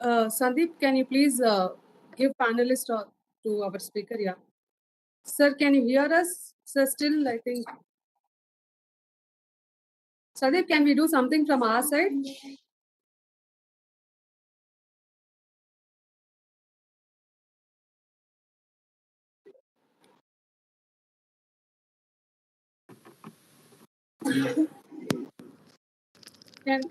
Sandeep, can you please give panelist to our speaker? Yeah. Sir, can you hear us? Sir, still, I think. Sandeep, can we do something from our side? Can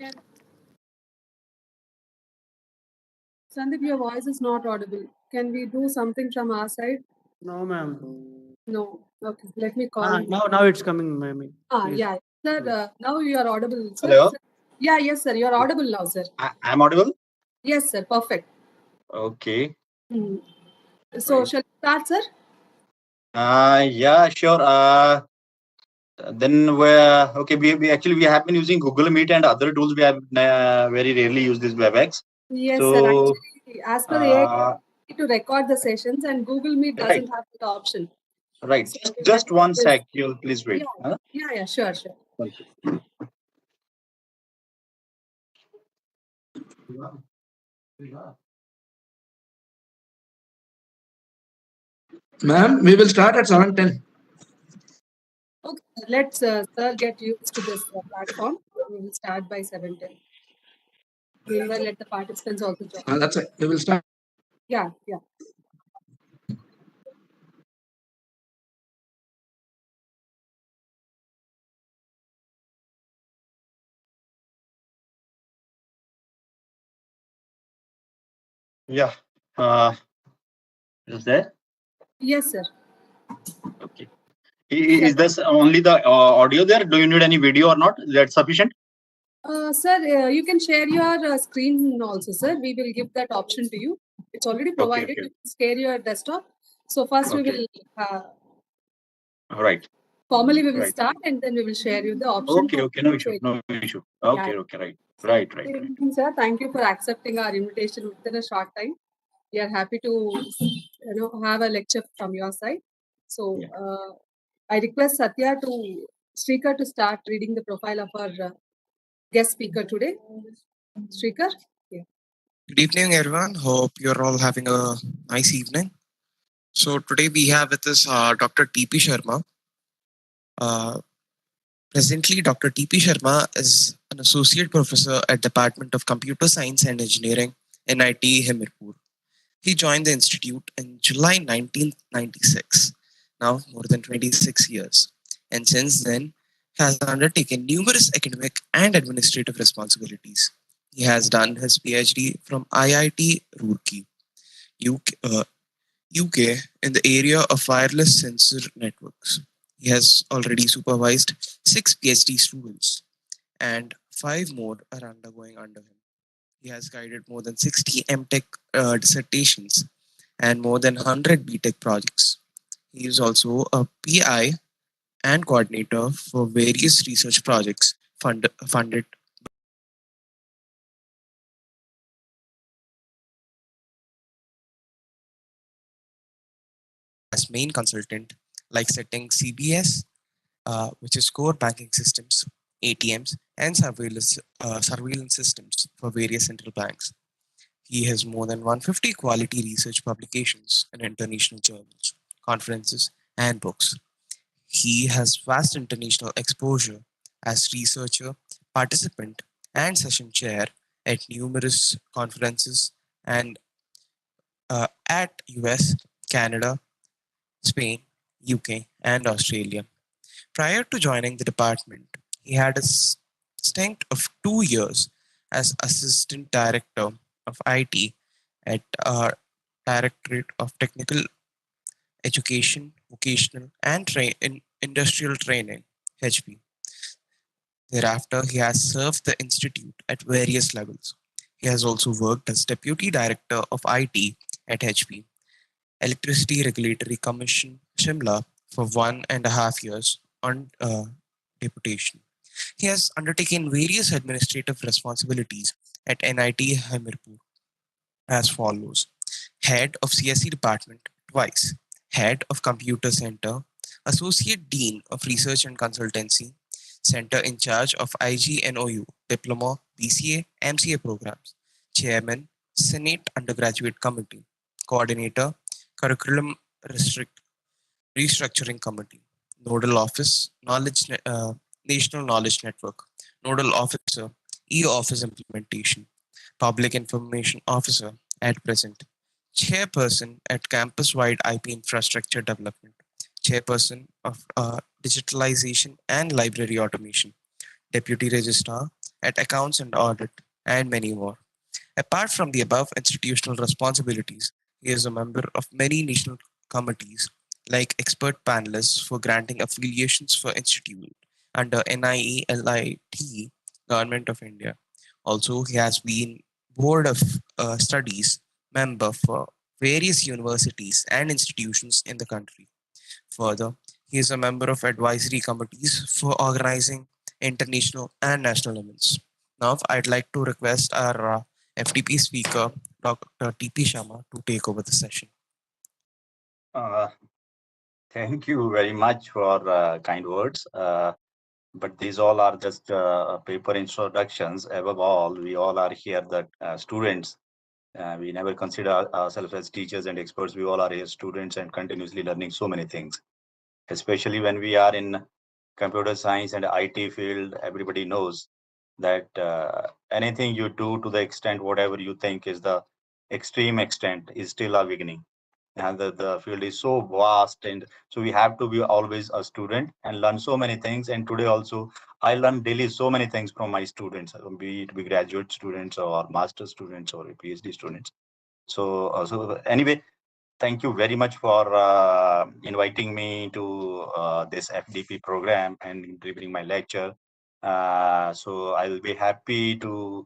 Sandeep, your voice is not audible. Can we do something from our side? No, ma'am. No. Okay, let me call. Now it's coming, ma'am. Yeah. Sir, now you are audible. Sir. Hello? Sir. Yeah, yes, sir. You are audible now, sir. I'm audible? Yes, sir. Perfect. Okay. So, Right. shall we start, sir? Yeah, sure. Then we actually we have been using Google Meet and other tools. We have very rarely used this WebEx. Yes, So, sir. Actually, as per the AICTE, to record the sessions, and Google Meet doesn't have that option. Right. So Just one sec. You'll please wait. Yeah, sure. Thank you. Ma'am, we will start at 7:10. Okay, let's sir get used to this platform. We will start by 7:10. Meanwhile, let the participants also join. That's it. We will start. Yeah. Yeah. Is there? Yes, sir. Okay. Is this only the audio there? Do you need any video or not? Is that sufficient? Sir, you can share your screen also, sir. We will give that option to you. It's already provided. Okay. You can share your desktop. So first we will. Right. Formally, we will start and then we will share you the option. Okay. No issue. Okay. Right. Sir, thank you for accepting our invitation within a short time. We are happy to have a lecture from your side. So I request Satya to Srikar to start reading the profile of our guest speaker today. Srikar? Yeah. Good evening, everyone. Hope you're all having a nice evening. So today we have with us Dr. T.P. Sharma. Presently, Dr. T.P. Sharma is an associate professor at Department of Computer Science and Engineering, NIT Hamirpur. He joined the institute in July 1996, now more than 26 years, and since then has undertaken numerous academic and administrative responsibilities. He has done his PhD from IIT Roorkee, UK in the area of wireless sensor networks. He has already supervised 6 PhD students and 5 more are undergoing under him. He has guided more than 60 MTech dissertations and more than 100 BTech projects. He is also a PI and coordinator for various research projects funded as main consultant, like setting CBS, which is core banking systems, ATMs, and surveillance systems for various central banks. He has more than 150 quality research publications in international journals, conferences, and books. He has vast international exposure as researcher, participant, and session chair at numerous conferences and at US, Canada, Spain, UK, and Australia. Prior to joining the department, he had a stint of 2 years as Assistant Director of IT at our Directorate of Technical Education, Vocational and Industrial Training, HP. Thereafter, he has served the institute at various levels. He has also worked as Deputy Director of IT at HP, Electricity Regulatory Commission, Shimla, for 1.5 years on deputation. He has undertaken various administrative responsibilities at NIT Hamirpur as follows: Head of CSE Department twice, Head of Computer Center, Associate Dean of Research and Consultancy, Center in charge of IGNOU, Diploma, BCA, MCA programs, Chairman, Senate Undergraduate Committee, Coordinator, Curriculum Restructuring Committee, Nodal Office, National Knowledge Network, Nodal Officer, E-Office Implementation, Public Information Officer at present, Chairperson at Campus-wide IP Infrastructure Development, Chairperson of Digitalization and Library Automation, Deputy Registrar at Accounts and Audit, and many more. Apart from the above institutional responsibilities, he is a member of many national committees like expert panelists for granting affiliations for institute under NIELIT, Government of India. Also, he has been Board of Studies member for various universities and institutions in the country. Further, he is a member of advisory committees for organizing international and national events. Now, I'd like to request our FDP speaker, Dr. TP Sharma, to take over the session. Thank you very much for kind words. But these all are just paper introductions. Above all, we all are here that students. We never consider ourselves as teachers and experts. We all are here students and continuously learning so many things. Especially when we are in computer science and IT field, everybody knows that anything you do to the extent whatever you think is the extreme extent is still a beginning. And the field is so vast, and so we have to be always a student and learn so many things. And today also I learn daily so many things from my students, be it graduate students or master students or PhD students. So anyway, thank you very much for inviting me to this FDP program and delivering my lecture. So I'll be happy to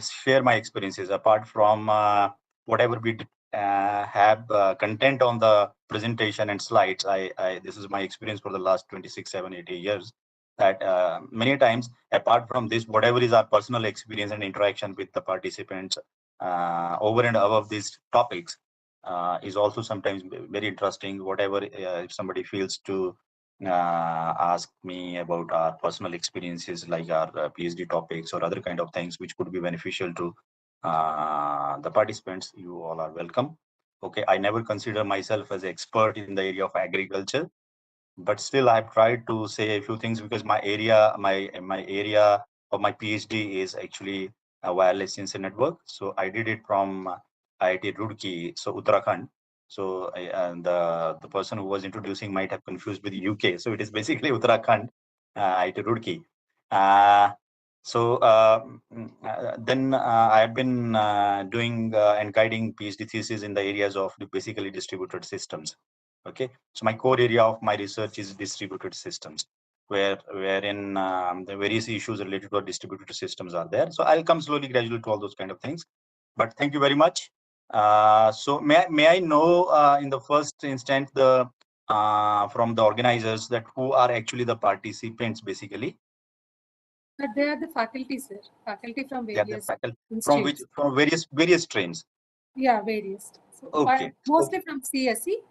share my experiences apart from whatever we have content on the presentation and slides. This is my experience for the last 26, 7, 8 years. That many times, apart from this, whatever is our personal experience and interaction with the participants over and above these topics, is also sometimes very interesting. Whatever if somebody feels to ask me about our personal experiences, like our PhD topics or other kind of things which could be beneficial to the participants, you all are welcome. Okay, I never consider myself as an expert in the area of agriculture, but still I've tried to say a few things because my area of my PhD is actually a wireless sensor network. So I did it from IIT Roorkee, so Uttarakhand. So and the person who was introducing might have confused with UK. So it is basically Uttarakhand, IIT Roorkee. Then I have been doing and guiding PhD thesis in the areas of basically distributed systems. Okay, so my core area of my research is distributed systems, wherein the various issues related to distributed systems are there. So I'll come slowly, gradually to all those kind of things. But thank you very much. So may I know in the first instance the from the organizers that who are actually the participants basically? But they are the faculty, sir. Faculty from They are the various faculty institutes. from various streams. Yeah, various. So Okay. mostly from CSE,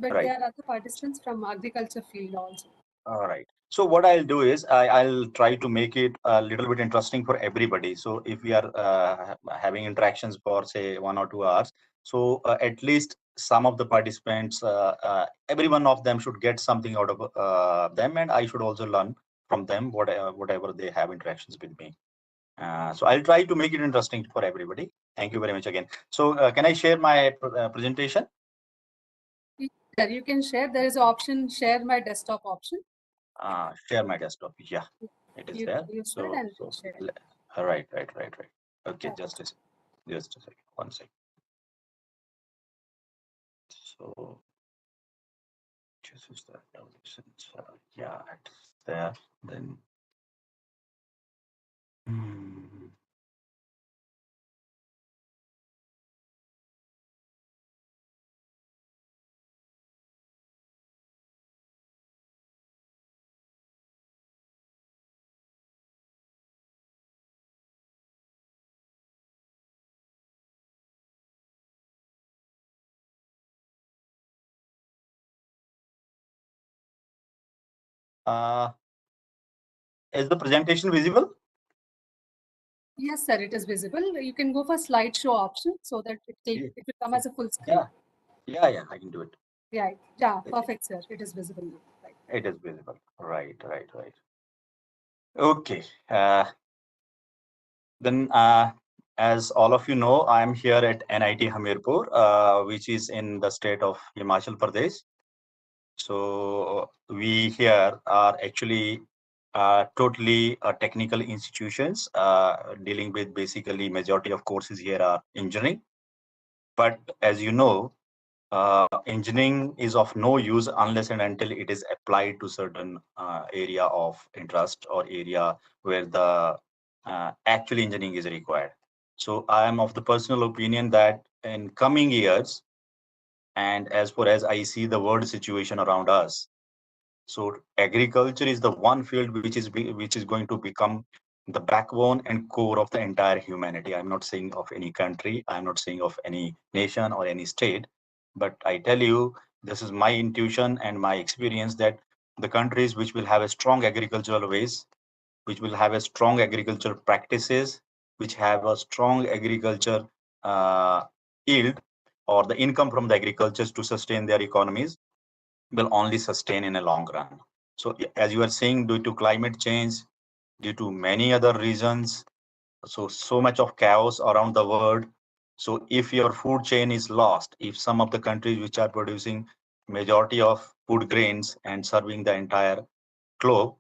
but Right. there are other participants from agriculture field also. All right. So what I'll do is I'll try to make it a little bit interesting for everybody. So if we are having interactions for say 1 or 2 hours, so at least some of the participants, every one of them should get something out of them, and I should also learn from them whatever they have interactions with me. So I'll try to make it interesting for everybody. Thank you very much again. So can I share my presentation? Yeah, you can share. There is an option, share my desktop option. Share my desktop. Yeah, it is You there. can use So, that and share. right. Okay, Yeah. just a second. 1 second. So this is the yeah, it's there. Then is the presentation visible? Yes, sir, it is visible. You can go for slideshow option so that it will come as a full screen. Yeah, I can do it. Yeah, perfect, sir. It is visible now. Right. It is visible. Right. Okay. Then, as all of you know, I'm here at NIT Hamirpur, which is in the state of Himachal Pradesh. So we here are actually totally technical institutions dealing with basically majority of courses here are engineering. But as you know, engineering is of no use unless and until it is applied to certain area of interest or area where the actual engineering is required. So I am of the personal opinion that in coming years, and as far as I see the world situation around us, so agriculture is the one field which is going to become the backbone and core of the entire humanity. I'm not saying of any country, I'm not saying of any nation or any state, but I tell you, this is my intuition and my experience that the countries which will have a strong agricultural ways, which will have a strong agricultural practices, which have a strong agriculture uh, yield or the income from the agriculture to sustain their economies, will only sustain in a long run. So as you are saying, due to climate change, due to many other reasons, so much of chaos around the world. So if your food chain is lost, if some of the countries which are producing majority of food grains and serving the entire globe,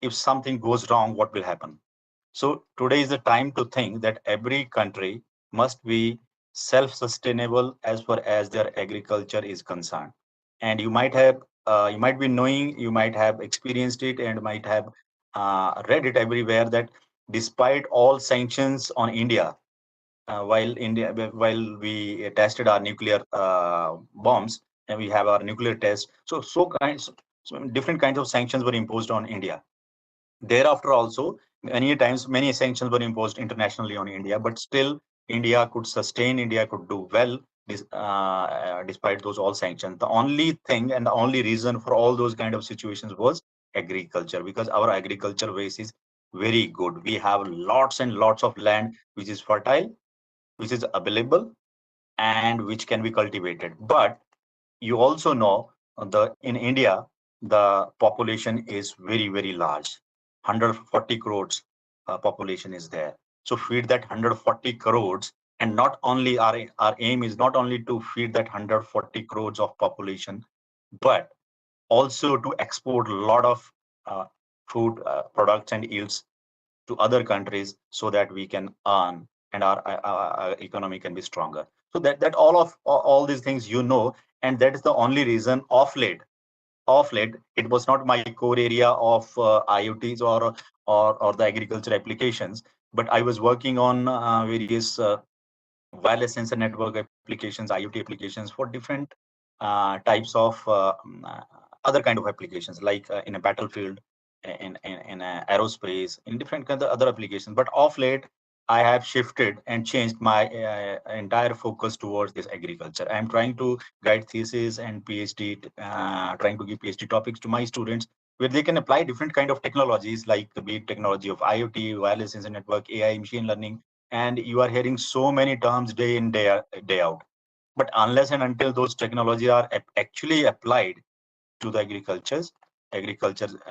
if something goes wrong, what will happen? So today is the time to think that every country must be self-sustainable as far as their agriculture is concerned. And you might be knowing, you might have experienced it, and might have read it everywhere that despite all sanctions on India, while we tested our nuclear bombs and we have our nuclear test, so different kinds of sanctions were imposed on India. Thereafter also, many times, many sanctions were imposed internationally on India, but still India could sustain, India could do well despite those all sanctions. The only thing and the only reason for all those kind of situations was agriculture, because our agriculture base is very good. We have lots and lots of land which is fertile, which is available, and which can be cultivated. But you also know the in India, the population is very large. 140 crores population is there. So feed that 140 crores, and not only our aim is not only to feed that 140 crores of population, but also to export a lot of uh, food products and yields to other countries so that we can earn and our economy can be stronger. So that all these things, and that is the only reason of late it was not my core area of IoTs or the agriculture applications, but I was working on various wireless sensor network applications, IoT applications for different types of other kind of applications, like in a battlefield, in aerospace, in different kinds of other applications. But of late, I have shifted and changed my entire focus towards this agriculture. I'm trying to guide thesis and PhD, trying to give PhD topics to my students where they can apply different kind of technologies, like the big technology of IoT, wireless sensor network, AI, machine learning, and you are hearing so many terms day in day out, but unless and until those technologies are actually applied to the agriculture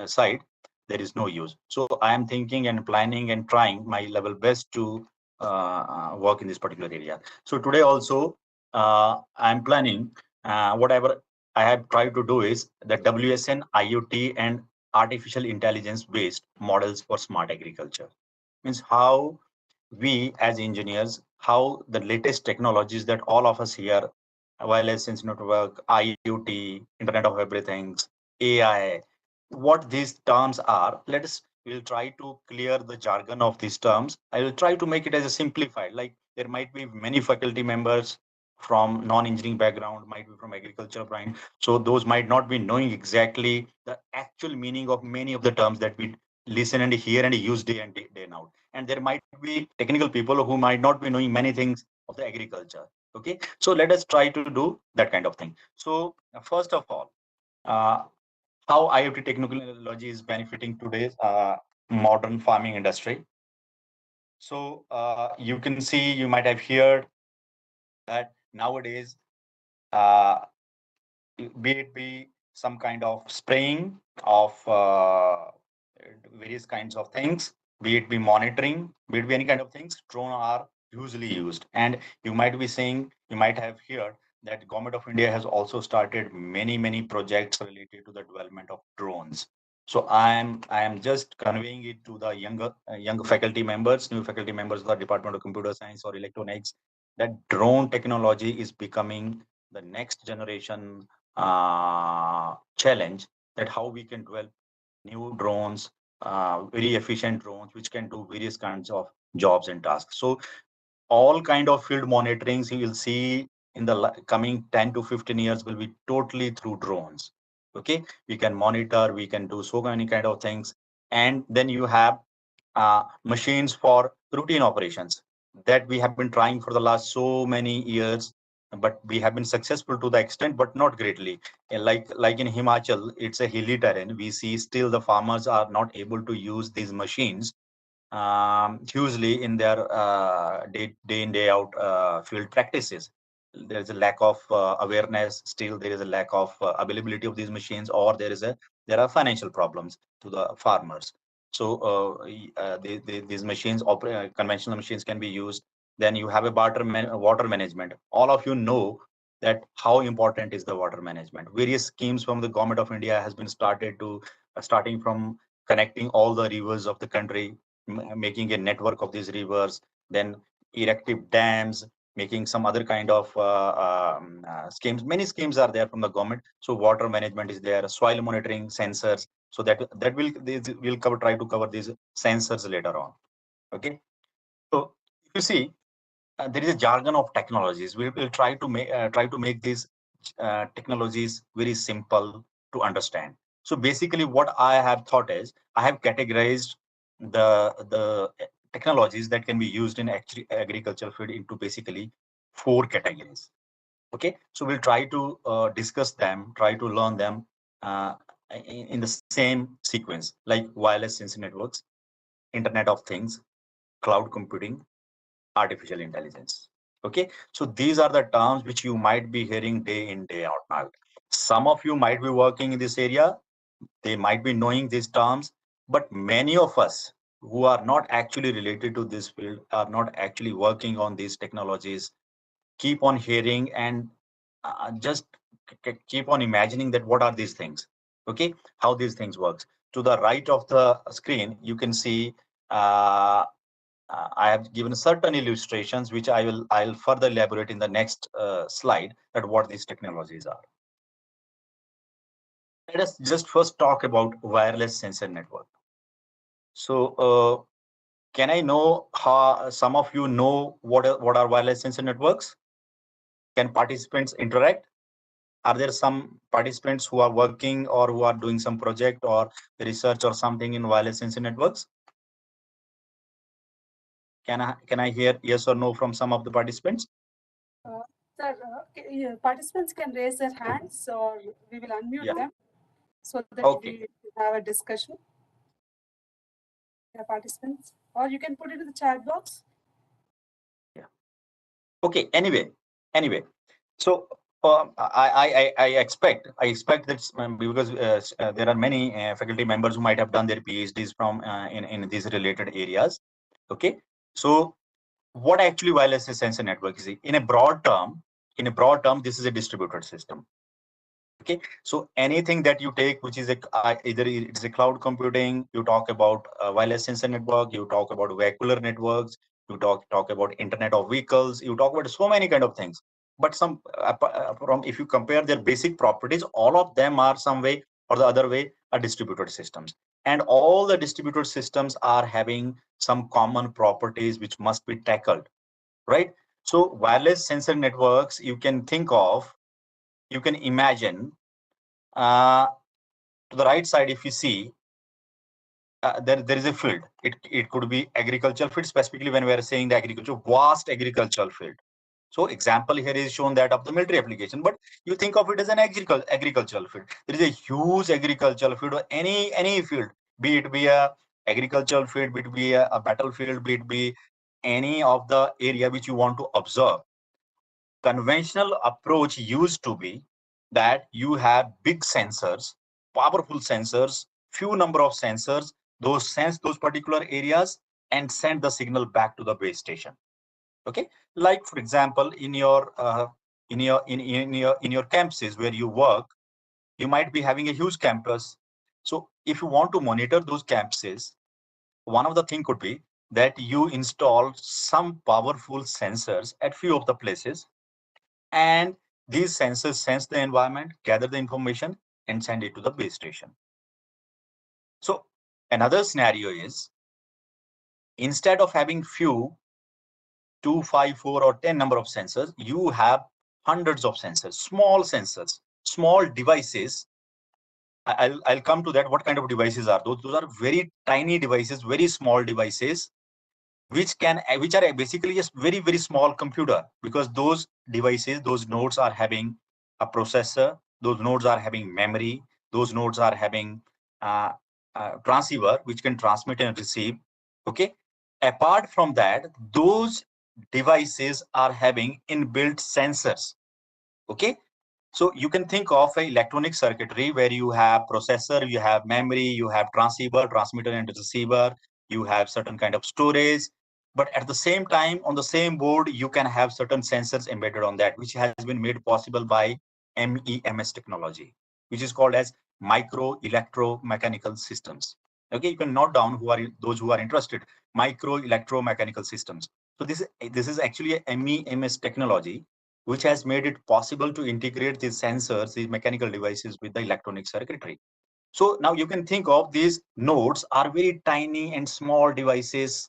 side, there is no use. So I am thinking and planning and trying my level best to work in this particular area. So today also I'm planning whatever I have tried to do is the WSN, IoT, and artificial intelligence based models for smart agriculture. Means how we as engineers, how the latest technologies that all of us here, wireless sensor network, IoT, Internet of Everything, AI, what these terms are. We'll try to clear the jargon of these terms. I will try to make it as a simplified, like there might be many faculty members from non-engineering background, might be from agriculture background. So those might not be knowing exactly the actual meaning of many of the terms that we listen and hear and use day and day out. And there might be technical people who might not be knowing many things of the agriculture. Okay, so let us try to do that kind of thing. So first of all, uh, how IoT technology is benefiting today's modern farming industry. So you can see, you might have heard that nowadays, be it be some kind of spraying of various kinds of things, be it be monitoring, be it be any kind of things, drone are usually used. And you might be saying, you might have heard that Government of India has also started many projects related to the development of drones. So I am just conveying it to the young faculty members, new faculty members of the Department of Computer Science or Electronics, that drone technology is becoming the next generation challenge, that how we can develop new drones, very efficient drones, which can do various kinds of jobs and tasks. So all kind of field monitorings you will see in the coming 10 to 15 years will be totally through drones. Okay, we can monitor, we can do so many kind of things. And then you have machines for routine operations that we have been trying for the last so many years, but we have been successful to the extent, but not greatly. And like in Himachal, it's a hilly terrain. We see still the farmers are not able to use these machines hugely in their day in day out field practices. There is a lack of awareness. Still, there is a lack of availability of these machines, or there are financial problems to the farmers. So these machines, conventional machines, can be used. Then you have a water management. All of you know that how important is the water management. Various schemes from the Government of India has been starting from connecting all the rivers of the country, making a network of these rivers, then erective dams, making some other kind of schemes. Many schemes are there from the government. So water management is there, soil monitoring, sensors. So we'll try to cover these sensors later on. Okay. So if you see, there is a jargon of technologies. We will try to make these technologies very simple to understand. So basically, what I have thought is, I have categorized the technologies that can be used in agricultural field into basically 4 categories. Okay, so we'll try to discuss them, try to learn them in the same sequence, like wireless sensing networks, Internet of Things, cloud computing, artificial intelligence. Okay, so these are the terms which you might be hearing day in, day out now. Some of you might be working in this area, they might be knowing these terms, but many of us who are not actually related to this field, are not actually working on these technologies, keep on hearing and just keep on imagining that what are these things. Okay, how these things works. To the right of the screen, you can see I have given certain illustrations, which I'll further elaborate in the next slide, that what these technologies are. Let us just first talk about wireless sensor network. So can I know how some of you know what are wireless sensor networks? Can participants interact? Are there some participants who are working or who are doing some project or research or something in wireless sensor networks? Can I hear yes or no from some of the participants? Sir, participants can raise their hands, or we will unmute them so that we have a discussion. Yeah, participants, or you can put it in the chat box. Yeah. Okay. Anyway. So I expect that because there are many faculty members who might have done their PhDs from in these related areas. Okay. So what actually wireless sensor network is? In a broad term, this is a distributed system. Okay, so anything that you take, which is either it's a cloud computing, you talk about wireless sensor network, you talk about vehicular networks, you talk about Internet of Vehicles, you talk about so many kind of things. But some from if you compare their basic properties, all of them are some way or the other way are distributed systems, and all the distributed systems are having some common properties which must be tackled, right? So wireless sensor networks, you can think of, you can imagine. To the right side, if you see, there is a field. It could be agricultural field, specifically when we are saying the agriculture, vast agricultural field. So example here is shown that of the military application, but you think of it as an agricultural field. There is a huge agricultural field, or any field, be it be a agricultural field, be it be a battlefield, be it be any of the area which you want to observe. Conventional approach used to be that you have big sensors, powerful sensors, few number of sensors, those sense those particular areas and send the signal back to the base station. Okay, like for example, in your campuses where you work, you might be having a huge campus. So if you want to monitor those campuses, one of the thing could be that you install some powerful sensors at few of the places, and these sensors sense the environment, gather the information, and send it to the base station. So another scenario is, instead of having few, 2, 5, 4, or 10 number of sensors, you have hundreds of sensors, small devices. I'll come to that. What kind of devices are those? Those are very tiny devices, very small devices, which are basically just very small computer, because those devices, those nodes are having a processor, those nodes are having memory, those nodes are having transceiver which can transmit and receive. Okay, apart from that, those devices are having inbuilt sensors. Okay, so you can think of an electronic circuitry where you have processor, you have memory, you have transceiver, transmitter and receiver, you have certain kind of storage. But at the same time, on the same board, you can have certain sensors embedded on that, which has been made possible by MEMS technology, which is called as micro electromechanical systems. Okay, you can note down those who are interested, micro electromechanical systems. So this is actually a MEMS technology, which has made it possible to integrate these sensors, these mechanical devices with the electronic circuitry. So now you can think of these nodes are very tiny and small devices.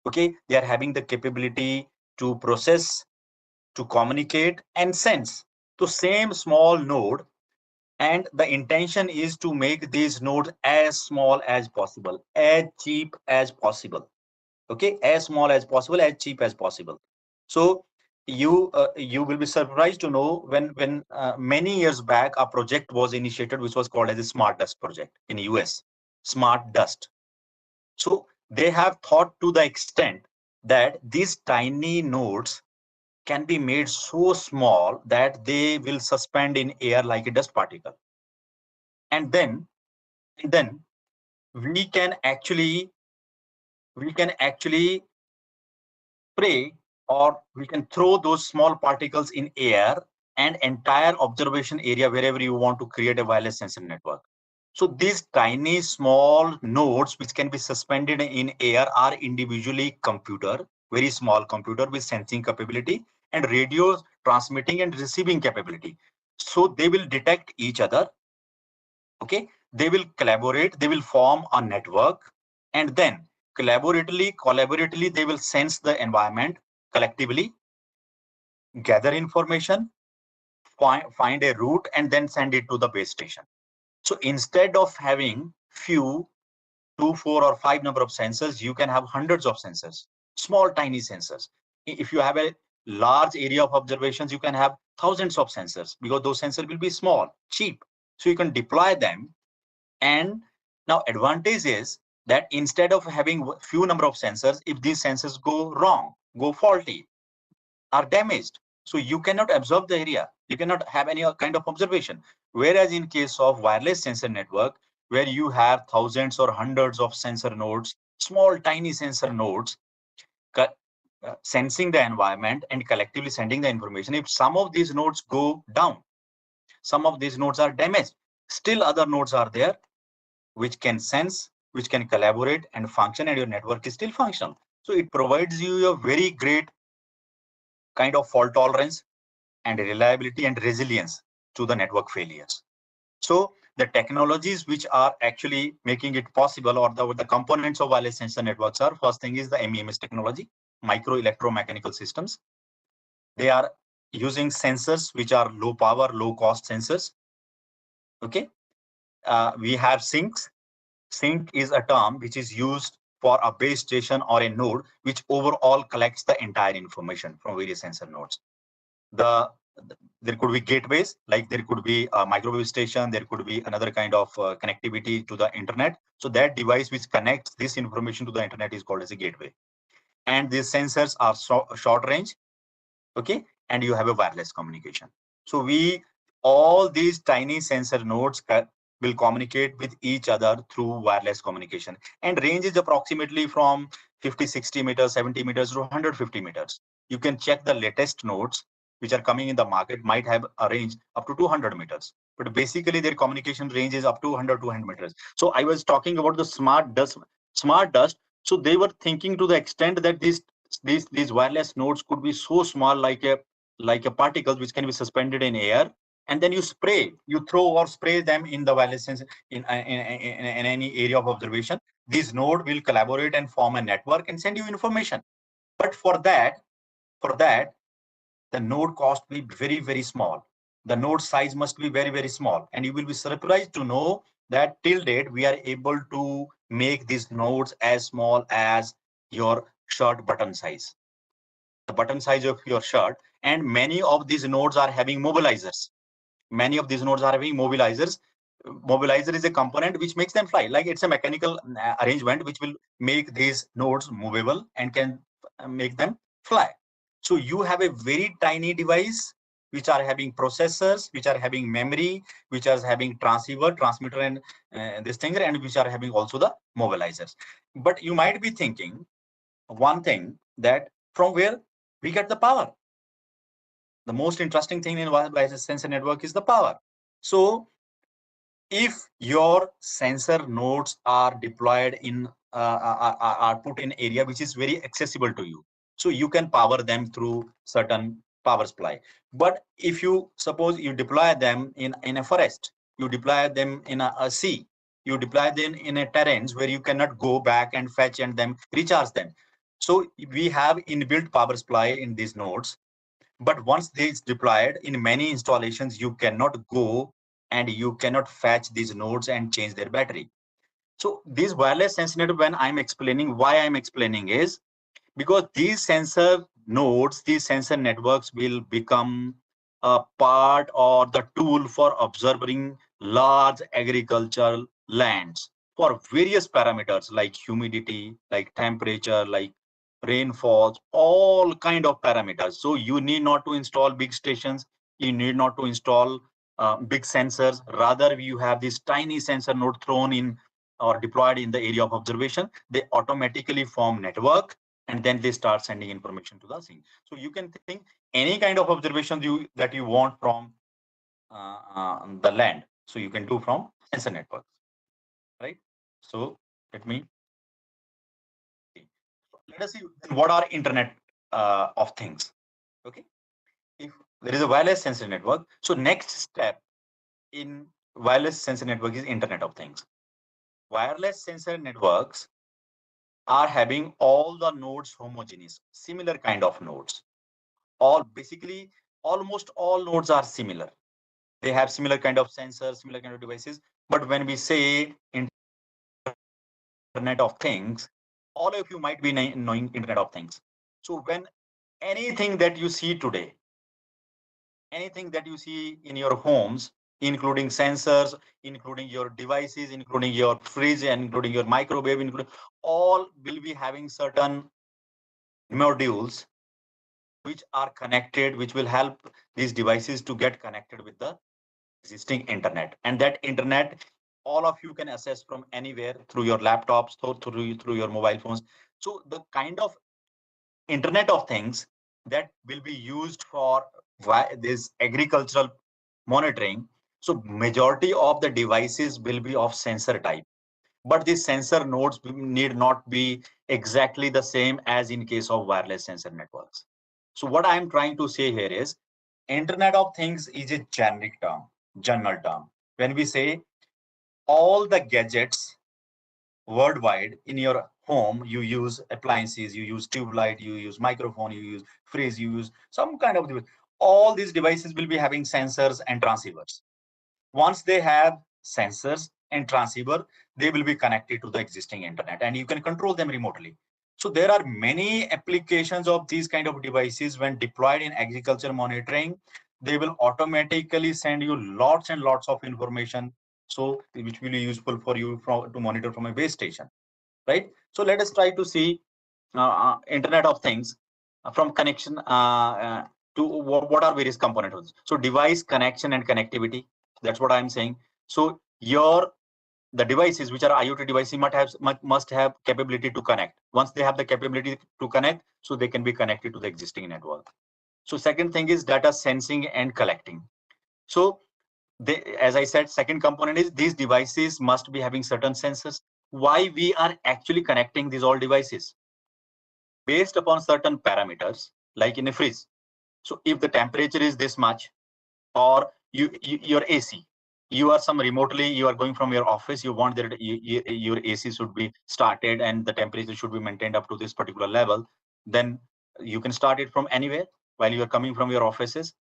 Okay, they are having the capability to process, to communicate and sense. So same small node, and the intention is to make these nodes as small as possible, as cheap as possible. Okay, as small as possible, as cheap as possible. So you will be surprised to know when many years back a project was initiated which was called as the Smart Dust project in US. Smart Dust. So they have thought to the extent that these tiny nodes can be made so small that they will suspend in air like a dust particle, and then we can actually spray, or we can throw those small particles in air and entire observation area wherever you want to create a wireless sensor network. So these tiny small nodes which can be suspended in air are individually very small computer with sensing capability and radio transmitting and receiving capability. So they will detect each other. Okay, they will collaborate, they will form a network, and then collaboratively they will sense the environment collectively, gather information, find a route, and then send it to the base station. So instead of having few, 2, 4, or 5 number of sensors, you can have hundreds of sensors, small tiny sensors. If you have a large area of observations, you can have thousands of sensors, because those sensors will be small, cheap, so you can deploy them. And now advantage is that instead of having few number of sensors, if these sensors go wrong, go faulty, are damaged, so you cannot observe the area, you cannot have any kind of observation. Whereas in case of wireless sensor network, where you have thousands or hundreds of sensor nodes, small tiny sensor nodes, sensing the environment and collectively sending the information, if some of these nodes go down, some of these nodes are damaged, still other nodes are there which can sense, which can collaborate and function, and your network is still functional. So it provides you a very great kind of fault tolerance and reliability and resilience to the network failures. So the technologies which are actually making it possible, or the components of wireless sensor networks are, first thing is the MEMS technology, micro electromechanical systems. They are using sensors which are low power, low cost sensors. Okay, we have sinks. Sink is a term which is used for a base station or a node which overall collects the entire information from various sensor nodes. There could be gateways, like there could be a microwave station, there could be another kind of connectivity to the internet. So that device which connects this information to the internet is called as a gateway. and these sensors are short range, okay, and you have a wireless communication. So all these tiny sensor nodes will communicate with each other through wireless communication, and range is approximately from 50, 60 meters, 70 meters to 150 meters. You can check the latest nodes which are coming in the market might have a range up to 200 meters, but basically their communication range is up to 100, 200 meters. So I was talking about the smart dust. So they were thinking to the extent that these wireless nodes could be so small, like a particles which can be suspended in air, and then you throw or spray them in the wireless sensor in any area of observation. This node will collaborate and form a network and send you information. But for that, the node cost will be very, very small. The node size must be very, very small. And you will be surprised to know that till date, we are able to make these nodes as small as your shirt button size, the button size of your shirt. And many of these nodes are having mobilizers. Mobilizer is a component which makes them fly. Like it's a mechanical arrangement which will make these nodes movable and can make them fly. So you have a very tiny device which are having processors, which are having memory, which are having transmitter, and this thing, and which are having also the mobilizers. But you might be thinking one thing, that from where we get the power. The most interesting thing in wireless sensor network is the power. So if your sensor nodes are deployed in are put in area which is very accessible to you, so you can power them through certain power supply. But if you suppose you deploy them in a forest, you deploy them in a sea, you deploy them in a terrains where you cannot go back and fetch and then recharge them. So we have inbuilt power supply in these nodes, but once they is deployed in many installations, you cannot go and you cannot fetch these nodes and change their battery. So these wireless sensor network, when I'm explaining, why I'm explaining is because these sensor nodes, these sensor networks will become a part or the tool for observing large agricultural lands for various parameters like humidity, like temperature, like rainfalls, all kind of parameters. So you need not to install big stations, you need not to install big sensors. Rather, you have this tiny sensor node thrown in or deployed in the area of observation. They automatically form network, and then they start sending information to the scene. So you can think any kind of observation that you want from the land. So you can do from sensor networks, right? So let me see. Let us see what are Internet of Things. Okay, if there is a wireless sensor network, so next step in wireless sensor network is Internet of Things. Wireless sensor networks are having all the nodes homogeneous, similar kind of nodes. Basically almost all nodes are similar. They have similar kind of sensors, similar kind of devices. But when we say Internet of Things, all of you might be knowing Internet of Things. So when anything that you see today, anything that you see in your homes, including sensors, including your devices, including your fridge, and including your microwave, including all will be having certain modules which are connected, which will help these devices to get connected with the existing internet. And that internet, all of you can access from anywhere through your laptops, through your mobile phones. So the kind of Internet of Things that will be used for this agricultural monitoring. So majority of the devices will be of sensor type, but these sensor nodes need not be exactly the same as in case of wireless sensor networks. So what I'm trying to say here is Internet of Things is a general term. When we say all the gadgets worldwide in your home, you use appliances, you use tube light, you use microphone, you use fridge, you use some kind of device. All these devices will be having sensors and transceivers. Once they have sensors and transceiver, they will be connected to the existing internet and you can control them remotely. So there are many applications of these kind of devices. When deployed in agriculture monitoring, they will automatically send you lots and lots of information, so which will be useful for you to monitor from a base station, right? So let us try to see Internet of Things from connection to what are various components. So device, connection, and connectivity. That's what I'm saying. So the devices which are IoT devices must have capability to connect. Once they have the capability to connect, so they can be connected to the existing network. So second thing is data sensing and collecting. So as I said, second component is these devices must be having certain sensors. Why we are actually connecting these all devices? Based upon certain parameters, like in a fridge. So if the temperature is this much, or your AC, you are you are going from your office, you want that your AC should be started and the temperature should be maintained up to this particular level, then you can start it from anywhere while you are coming from your offices.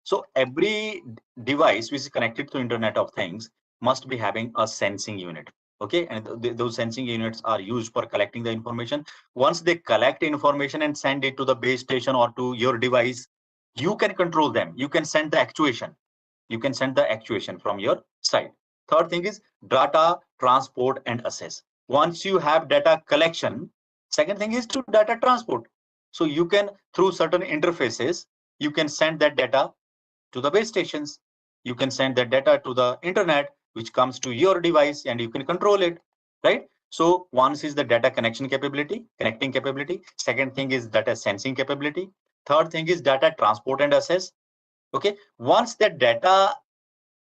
So every device which is connected to Internet of Things must be having a sensing unit. Okay, and those sensing units are used for collecting the information. Once they collect information and send it to the base station or to your device, you can control them. You can send the actuation. You can send the actuation from your side. Third thing is data transport and access. Once you have data collection, second thing is to data transport. So you can, through certain interfaces, you can send that data to the base stations. You can send that data to the internet, which comes to your device, and you can control it, right? So once is the data connection capability, connecting capability. Second thing is data sensing capability. Third thing is data transport and access. Okay, once that data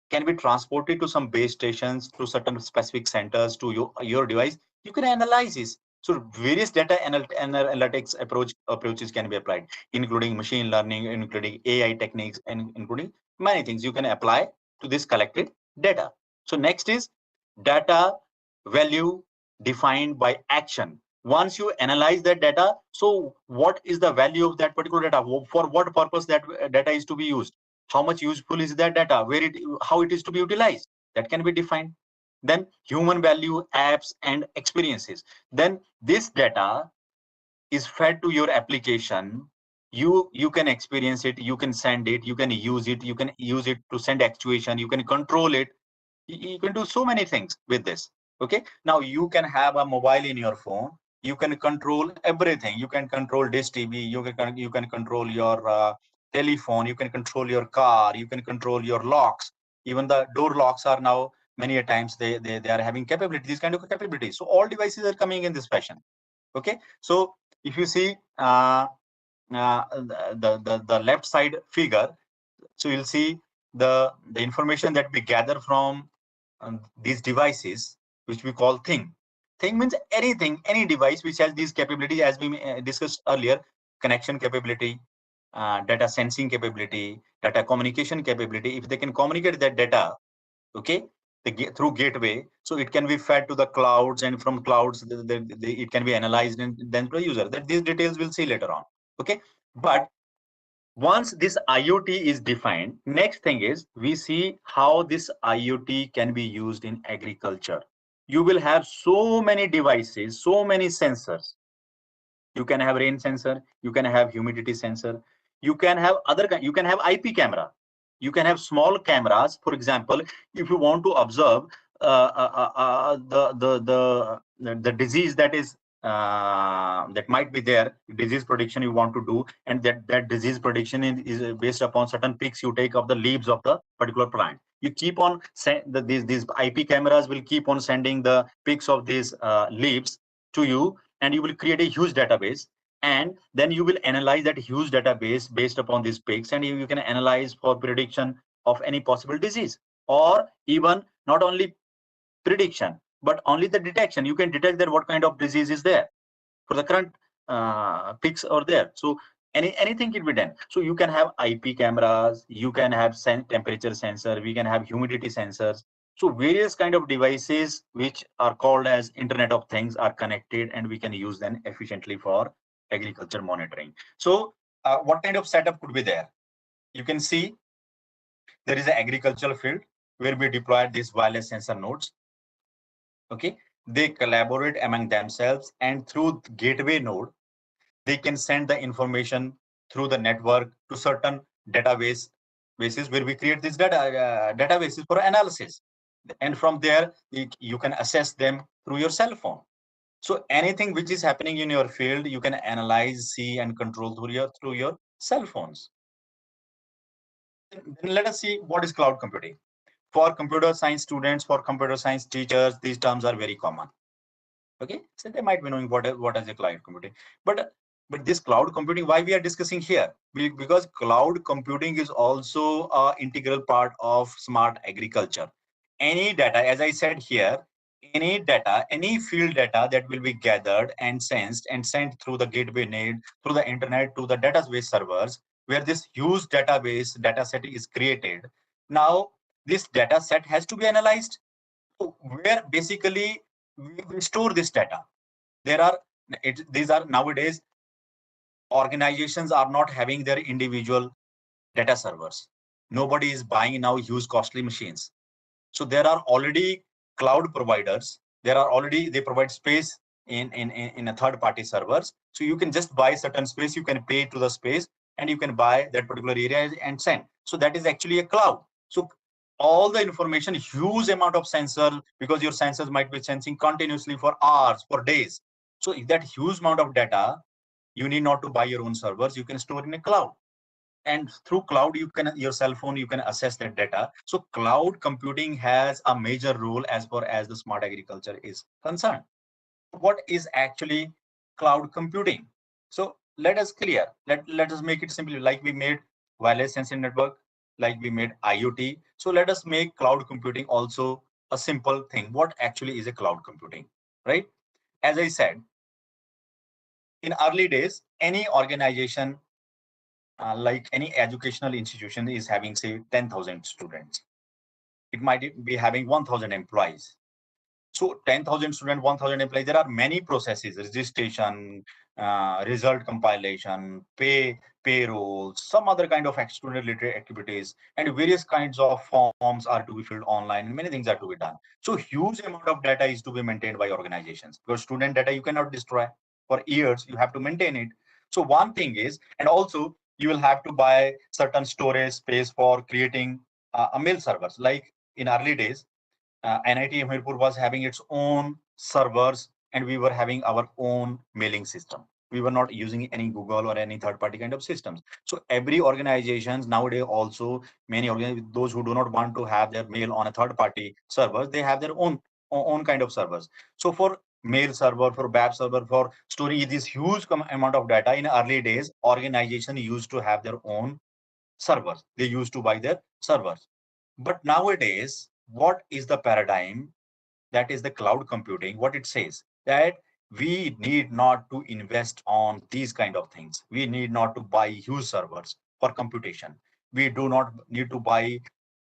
can be transported to some base stations, to certain specific centers, to your device, you can analyze this. So various data analytics approaches can be applied, including machine learning, including AI techniques, and including many things you can apply to this collected data. So next is data value defined by action. Once you analyze that data, so what is the value of that particular data? For what purpose that data is to be used? How much useful is that data? How it is to be utilized? That can be defined. Then human value, apps, and experiences. Then this data is fed to your application. You can experience it, you can send it, you can use it, you can use it to send actuation, you can control it. You can do so many things with this. Okay, now you can have a mobile in your phone, you can control everything. You can control this TV, you can control your telephone, you can control your car, you can control your locks. Even the door locks are now many a times they are having capability, these kind of capabilities. So all devices are coming in this fashion. Okay, so if you see the left side figure, so you'll see the information that we gather from these devices, which we call thing. Thing means anything, any device which has these capabilities, as we discussed earlier: connection capability, data sensing capability, data communication capability. If they can communicate that data, okay, through gateway, so it can be fed to the clouds, and from clouds it can be analyzed and then to the user. That these details we'll see later on. Okay, but once this IoT is defined, next thing is we see how this IoT can be used in agriculture. You will have so many devices, so many sensors. You can have rain sensor, you can have humidity sensor, you can have you can have IP camera, you can have small cameras. For example, if you want to observe the disease that is that might be there, disease prediction you want to do, and that disease prediction is based upon certain pics you take of the leaves of the particular plant. You keep on these IP cameras will keep on sending the pics of these leaves to you, and you will create a huge database, and then you will analyze that huge database based upon these pics, and you can analyze for prediction of any possible disease, or even not only prediction but only the detection. You can detect that what kind of disease is there for the current pics are there. So anything can be done. So you can have IP cameras, you can have temperature sensor, we can have humidity sensors. So various kind of devices which are called as Internet of Things are connected, and we can use them efficiently for agriculture monitoring. So what kind of setup could be there? You can see there is an agricultural field where we deploy these wireless sensor nodes. Okay, they collaborate among themselves, and through the gateway node, they can send the information through the network to certain database bases where we create these databases for analysis. And from there, you can assess them through your cell phone. So anything which is happening in your field, you can analyze, see, and control through your cell phones. Then let us see what is cloud computing. For computer science students, for computer science teachers, these terms are very common. Okay, so they might be knowing what is a cloud computing, but this cloud computing, why we are discussing here? Because cloud computing is also an integral part of smart agriculture. Any data, as I said here, any data, any field data that will be gathered and sensed and sent through the gateway net, through the internet to the database servers, where this huge database data set is created. Now, this data set has to be analyzed. So where basically we store this data. These are nowadays, organizations are not having their individual data servers. Nobody is buying now huge costly machines. So there are already cloud providers. They provide space in a third party servers. So you can just buy certain space, you can pay to the space, and you can buy that particular area and send. So that is actually a cloud. So all the information, huge amount of sensor, because your sensors might be sensing continuously for hours, for days. So if that huge amount of data, you need not to buy your own servers, you can store in a cloud. And through cloud, your cell phone, you can access that data. So cloud computing has a major role as far as the smart agriculture is concerned. What is actually cloud computing? So let us clear. Let us make it simple. Like we made wireless sensing network, like we made IoT. So let us make cloud computing also a simple thing. What actually is a cloud computing, right? As I said, in early days, any organization, like any educational institution, is having, say, 10,000 students. It might be having 1,000 employees. So 10,000 students, 1,000 employees, there are many processes: registration, result compilation, payroll, some other kind of student related activities, and various kinds of forms are to be filled online, and many things are to be done. So huge amount of data is to be maintained by organizations, because student data you cannot destroy for years, you have to maintain it. So one thing is, and also you will have to buy certain storage space for creating a mail servers. Like in early days, NIT Hamirpur was having its own servers, and we were having our own mailing system. We were not using any Google or any third-party kind of systems. So every organizations nowadays, also many organizations, those who do not want to have their mail on a third-party servers, they have their own kind of servers. So for mail server, for web server, for storing this huge amount of data, in early days, organization used to have their own servers. They used to buy their servers. But nowadays, what is the paradigm? That is the cloud computing. What it says, that we need not to invest on these kind of things. We need not to buy huge servers for computation. We do not need to buy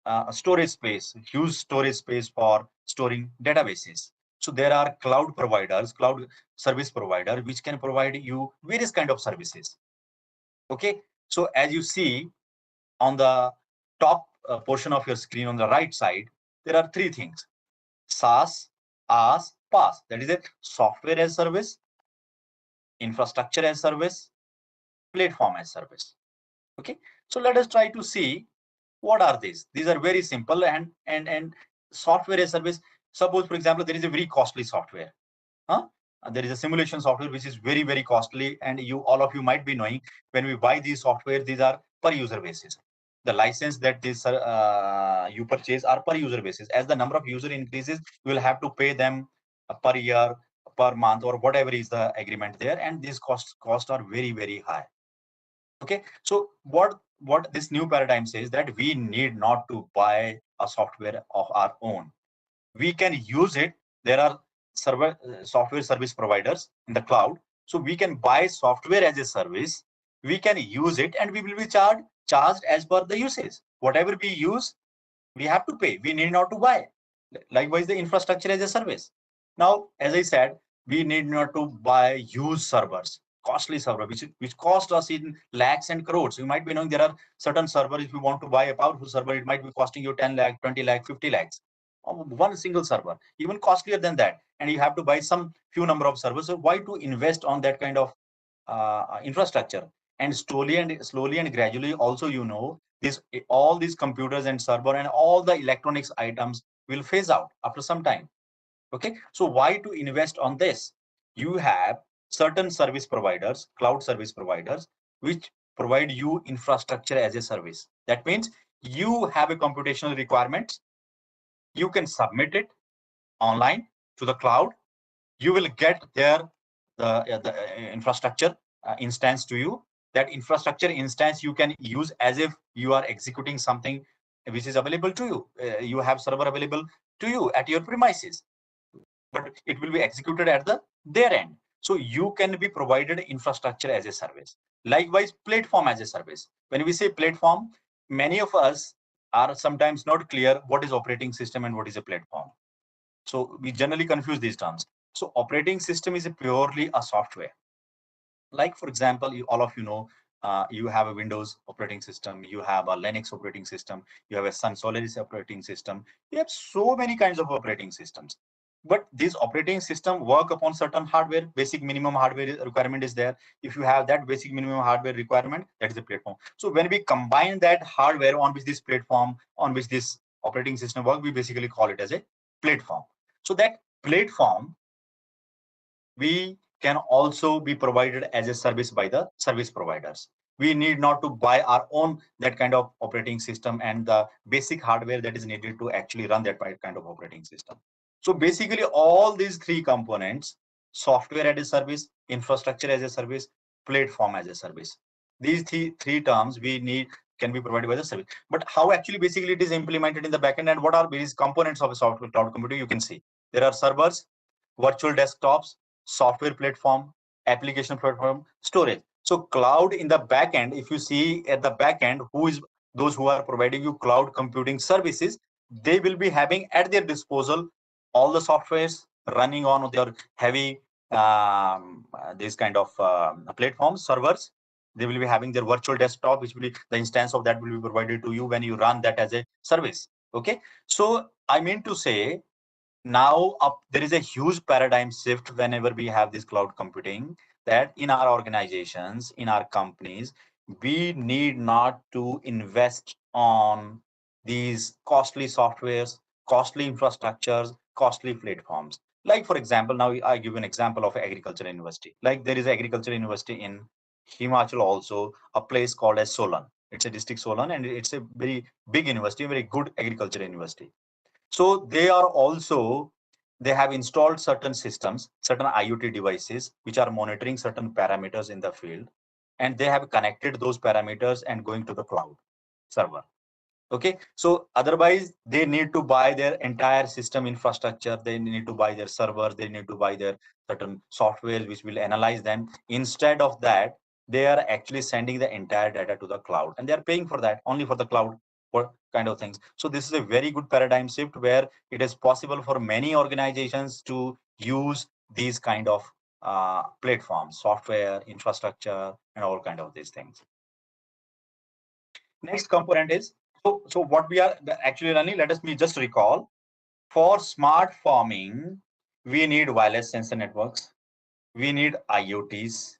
a storage space, huge storage space for storing databases. So there are cloud providers, cloud service provider, which can provide you various kind of services. Okay. So as you see on the top portion of your screen on the right side, there are three things: SaaS, AAS, PaaS. That is it: software as service, infrastructure as service, platform as service. Okay. So let us try to see what are these. These are very simple, and software as service. Suppose, for example, there is a very costly software. Huh? There is a simulation software which is very, very costly, and all of you might be knowing, when we buy these software, these are per user basis. The license that this you purchase are per user basis. As the number of user increases, you will have to pay them per year, per month, or whatever is the agreement there, and these costs are very, very high. Okay, so what this new paradigm says, that we need not to buy a software of our own. We can use it. There are software service providers in the cloud, so we can buy software as a service. We can use it, and we will be charged as per the usage. Whatever we use, we have to pay. We need not to buy. Likewise, the infrastructure as a service. Now, as I said, we need not to buy huge servers, costly server, which cost us in lakhs and crores. You might be knowing there are certain servers. If you want to buy a powerful server, it might be costing you 10 lakh, 20 lakh, 50 lakhs. One single server, even costlier than that, and you have to buy some few number of servers. So why to invest on that kind of infrastructure? And slowly and gradually, also, this all these computers and server and all the electronics items will phase out after some time. Okay, so why to invest on this? you have certain service providers, cloud service providers, which provide you infrastructure as a service. That means you have a computational requirement, you can submit it online to the cloud, you will get the infrastructure instance to you. That infrastructure instance you can use as if you are executing something which is available to you. You have server available to you at your premises, but it will be executed at their end. So you can be provided infrastructure as a service. Likewise, platform as a service. When we say platform, many of us are sometimes not clear what is operating system and what is a platform. So we generally confuse these terms. So operating system is purely a software. Like for example, all of you know, you have a Windows operating system, you have a Linux operating system, you have a Sun Solaris operating system. You have so many kinds of operating systems. But these operating system work upon certain hardware. Basic minimum hardware requirement is there. If you have that basic minimum hardware requirement, that is the platform. So when we combine that hardware on which this platform, on which this operating system work, we basically call it as a platform. So that platform, we can also be provided as a service by the service providers. We need not to buy our own that kind of operating system and the basic hardware that is needed to actually run that kind of operating system. So basically all these three components, software as a service, infrastructure as a service, platform as a service, these three terms we need can be provided by the service. But how actually basically it is implemented in the backend, and what are various components of a software cloud computing? You can see there are servers, virtual desktops, software platform, application platform, storage. So cloud in the back end, if you see at the back end, who is those who are providing you cloud computing services, they will be having at their disposal all the softwares running on their heavy this kind of platforms, servers. They will be having their virtual desktop, which will be the instance of that will be provided to you when you run that as a service. Okay, so I mean to say, now there is a huge paradigm shift whenever we have this cloud computing, that in our organizations, in our companies, we need not to invest on these costly softwares, costly infrastructures, costly platforms. Like for example, now I give an example of agriculture university. Like there is agriculture university in Himachal, also a place called as Solan. It's a district Solan, and it's a very big university, very good agriculture university. So they are also, they have installed certain systems, certain IoT devices, which are monitoring certain parameters in the field, and they have connected those parameters and going to the cloud server. Okay, so otherwise they need to buy their entire system infrastructure, they need to buy their servers, they need to buy their certain software which will analyze them. Instead of that, they are actually sending the entire data to the cloud, and they are paying for that, only for the cloud, for kind of things. So this is a very good paradigm shift where it is possible for many organizations to use these kind of platforms, software, infrastructure, and all kind of these things. Next component is, so what we are actually running, let us me just recall. For smart farming, we need wireless sensor networks, we need IoTs,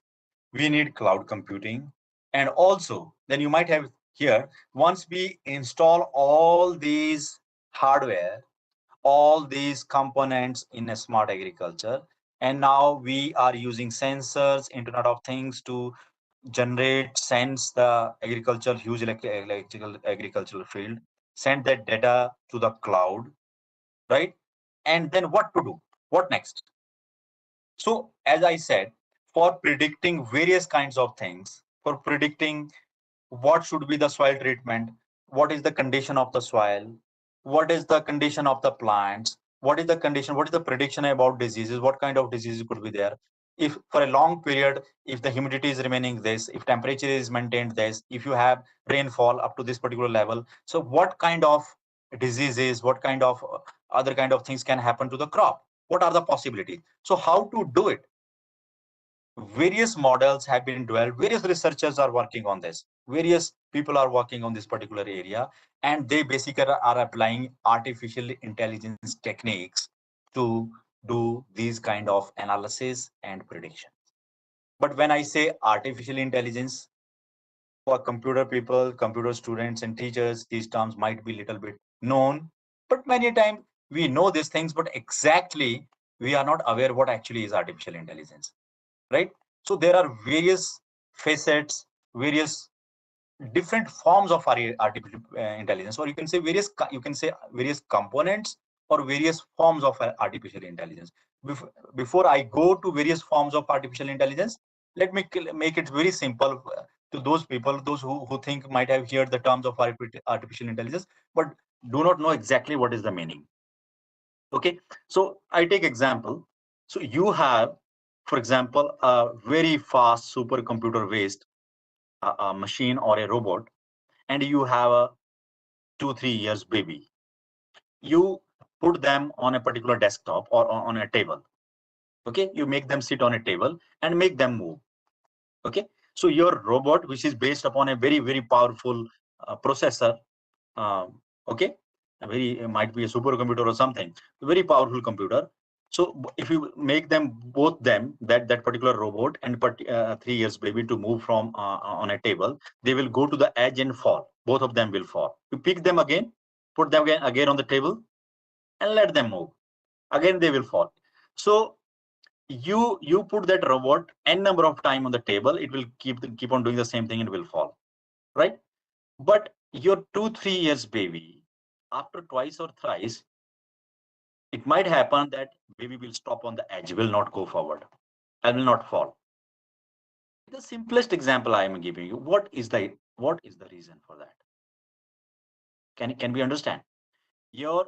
we need cloud computing, and also then you might have here, once we install all these hardware, all these components in a smart agriculture, and now we are using sensors, Internet of Things, to generate, sends the agricultural, huge electrical agricultural field, send that data to the cloud, right? And then what to do? What next? So as I said, for predicting various kinds of things, for predicting what should be the soil treatment, what is the condition of the soil, what is the condition of the plants, what is the condition, what is the prediction about diseases, what kind of diseases could be there, if for a long period, if the humidity is remaining this, if temperature is maintained this, if you have rainfall up to this particular level, so what kind of diseases, what kind of other kind of things can happen to the crop, what are the possibilities, so how to do it? Various models have been developed, various researchers are working on this, various people are working on this particular area, and they basically are applying artificial intelligence techniques to do these kind of analysis and prediction. But when I say artificial intelligence, for computer people, computer students and teachers, these terms might be little bit known, but many times we know these things, but exactly we are not aware what actually is artificial intelligence, right? So there are various facets, various different forms of artificial intelligence, or you can say various components or various forms of artificial intelligence. Before I go to various forms of artificial intelligence, let me make it very simple to those people, those who think might have heard the terms of artificial intelligence, but do not know exactly what is the meaning. Okay, so I take example. So you have, for example, a very fast supercomputer based a machine or a robot, and you have a 2-3 years baby. You put them on a particular desktop or on a table. Okay, you make them sit on a table and make them move. Okay, so your robot, which is based upon a very powerful processor, okay, it might be a supercomputer or something, a very powerful computer. So if you make that particular robot and 3 years baby to move from on a table, they will go to the edge and fall. Both of them will fall. You pick them again, put them again on the table, and let them move. Again, they will fall. So you put that robot n number of time on the table, it will keep on doing the same thing and will fall, right? But your 2-3 years baby, after twice or thrice, it might happen that baby will stop on the edge, will not go forward, and will not fall. The simplest example I am giving you, what is the reason for that? Can we understand? Your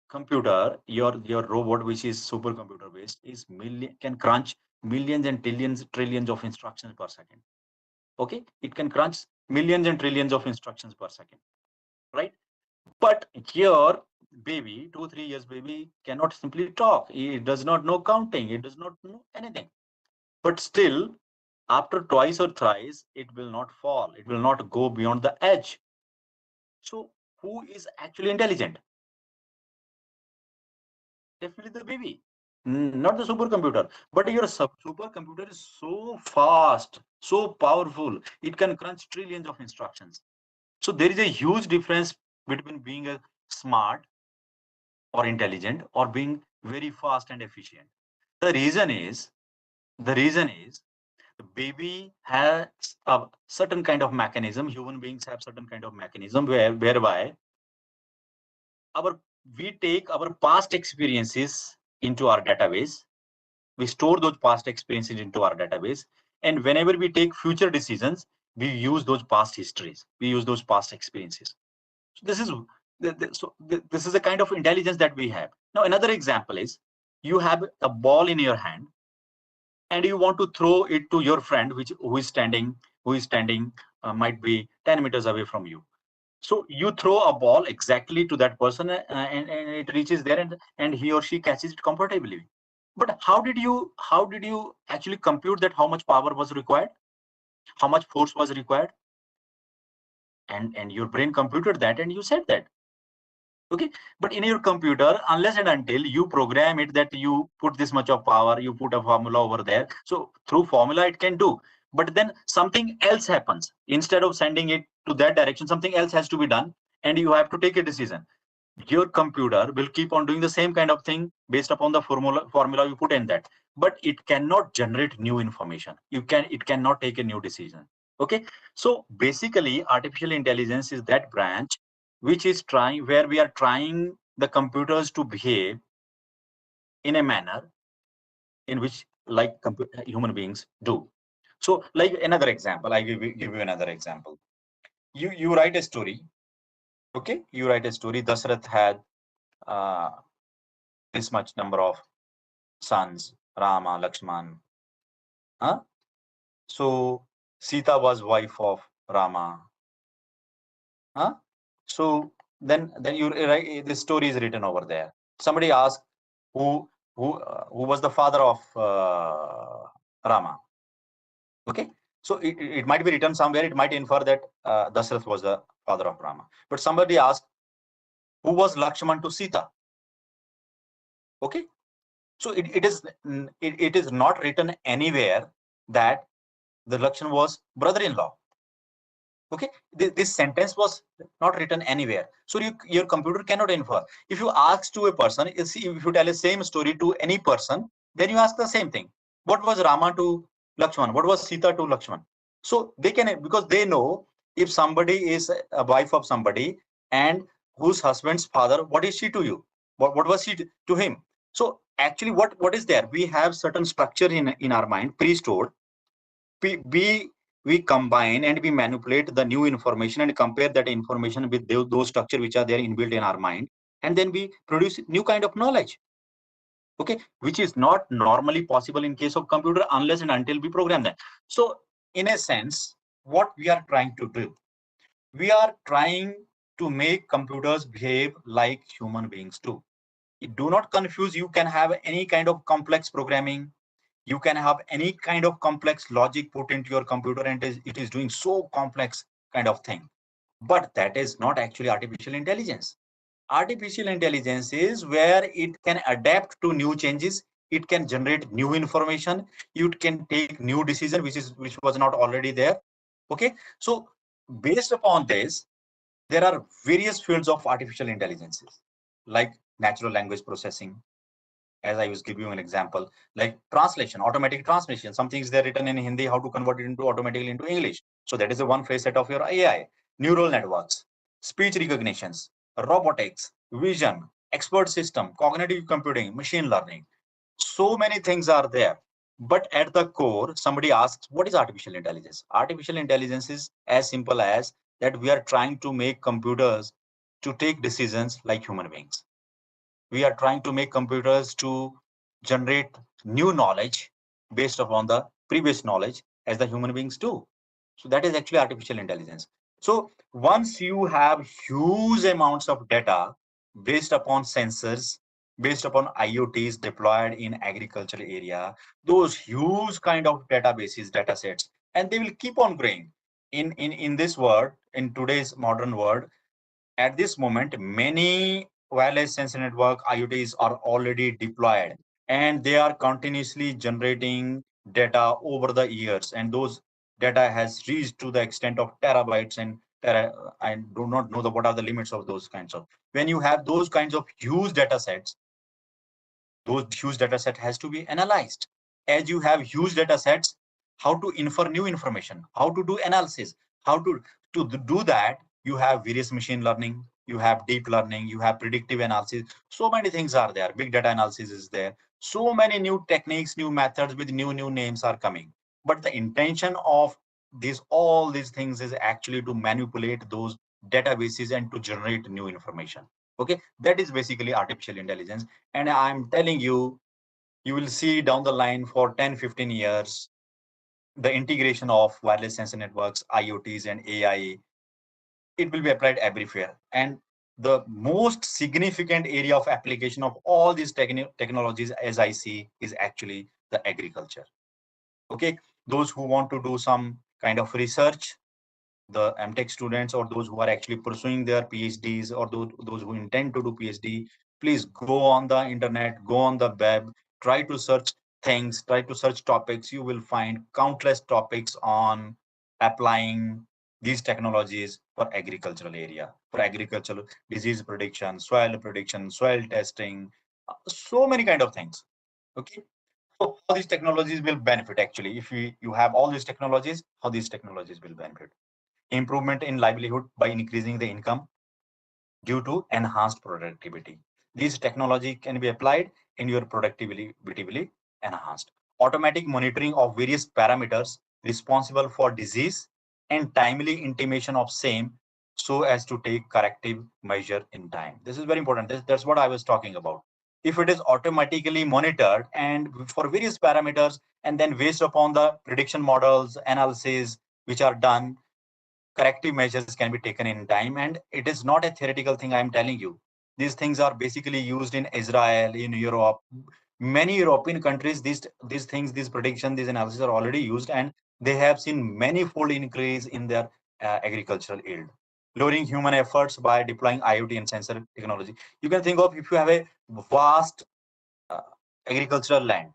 computer, your robot, which is supercomputer based, can crunch millions and trillions of instructions per second. Okay, it can crunch millions and trillions of instructions per second, right? But your baby, 2-3 years baby, cannot simply talk. It does not know counting. It does not know anything. But still, after twice or thrice, it will not fall. It will not go beyond the edge. So who is actually intelligent? Definitely the baby, not the supercomputer. But your supercomputer is so fast, so powerful. It can crunch trillions of instructions. So there is a huge difference between being a smart or intelligent or being very fast and efficient. The reason is the baby has a certain kind of mechanism. Human beings have certain kind of mechanism whereby we take our past experiences into our database. We store those past experiences into our database, and whenever we take future decisions, we use those past histories. We use those past experiences. So this is a kind of intelligence that we have. Now, another example is you have a ball in your hand and you want to throw it to your friend, who is standing might be 10 meters away from you. So you throw a ball exactly to that person, and it reaches there, and he or she catches it comfortably. But how did you actually compute that? How much power was required? How much force was required? And your brain computed that, and you said that. Okay, but in your computer, unless and until you program it that you put this much of power, you put a formula over there. So through formula it can do, but then something else happens. Instead of sending it to that direction, something else has to be done, and you have to take a decision. Your computer will keep on doing the same kind of thing based upon the formula you put in that, but it cannot generate new information. It cannot take a new decision. Okay, so basically artificial intelligence is that branch where we are trying the computers to behave in a manner in which like human beings do. So like another example, I give you another example. You write a story. Okay, you write a story. Dasrath had this much number of sons, Rama, Lakshman. Huh? So Sita was wife of Rama. Huh? So then you write, the story is written over there. Somebody asked who was the father of Rama. Okay, so it might be written somewhere. It might infer that Dasrath was the father of Rama. But somebody asked who was Lakshman to Sita. Okay, so it is not written anywhere that the Lakshman was brother-in-law. Okay, this sentence was not written anywhere. So your computer cannot infer. If you ask to a person, if you tell the same story to any person, then you ask the same thing. What was Rama to Lakshman? What was Sita to Lakshman? So they can, because they know if somebody is a wife of somebody and whose husband's father, what is she to you? What was she to him? So actually, what is there? We have certain structure in our mind pre-stored. We combine and we manipulate the new information and compare that information with those structure which are there inbuilt in our mind, and then we produce new kind of knowledge, okay, which is not normally possible in case of computer unless and until we program them. So in a sense, what we are trying to do, we are trying to make computers behave like human beings too. Do not confuse. You can have any kind of complex programming, you can have any kind of complex logic put into your computer, and it is doing so complex kind of thing. But that is not actually artificial intelligence. Artificial intelligence is where it can adapt to new changes, it can generate new information, it can take new decision which was not already there. Okay, so based upon this, there are various fields of artificial intelligences, like natural language processing, as I was giving you an example, like translation, automatic translation. Something is there written in Hindi, how to convert it into automatically into English. So that is the one facet of your AI. Neural networks, speech recognitions, robotics, vision, expert system, cognitive computing, machine learning. So many things are there. But at the core, somebody asks, what is artificial intelligence? Artificial intelligence is as simple as that we are trying to make computers to take decisions like human beings. We are trying to make computers to generate new knowledge based upon the previous knowledge as the human beings do. So that is actually artificial intelligence. So once you have huge amounts of data based upon sensors, based upon IoTs deployed in agricultural area, those huge kind of databases, data sets, and they will keep on growing. In this world, in today's modern world, at this moment, many wireless sensor network IoTs are already deployed, and they are continuously generating data over the years. And those data has reached to the extent of terabytes and I do not know what are the limits of those kinds of. When you have those kinds of huge data sets, those huge data set has to be analyzed. As you have huge data sets, how to infer new information, how to do analysis, how to do that, you have various machine learning, you have deep learning, you have predictive analysis. So many things are there. Big data analysis is there. So many new techniques, new methods with new names are coming. But the intention of all these things is actually to manipulate those databases and to generate new information. Okay, that is basically artificial intelligence. And I'm telling you, you will see down the line for 10-15 years, the integration of wireless sensor networks, IoTs, and AI, it will be applied everywhere. And the most significant area of application of all these technologies, as I see, is actually the agriculture. Okay, those who want to do some kind of research, the MTech students or those who are actually pursuing their PhDs or those who intend to do PhD, please go on the internet, go on the web, try to search things, try to search topics. You will find countless topics on applying these technologies for agricultural area, for agricultural disease prediction, soil testing, so many kind of things. Okay. So how these technologies will benefit actually, if you have all these technologies, how these technologies will benefit? Improvement in livelihood by increasing the income due to enhanced productivity. This technology can be applied in your productivity enhanced. Automatic monitoring of various parameters responsible for disease and timely intimation of same so as to take corrective measure in time. This is very important. That's what I was talking about. If it is automatically monitored and for various parameters, and then based upon the prediction models, analysis which are done, corrective measures can be taken in time. And it is not a theoretical thing I'm telling you. These things are basically used in Israel, in Europe, many European countries. These prediction, these analysis are already used, and they have seen many-fold increase in their agricultural yield. Lowering human efforts by deploying IoT and sensor technology. You can think of, if you have a vast agricultural land,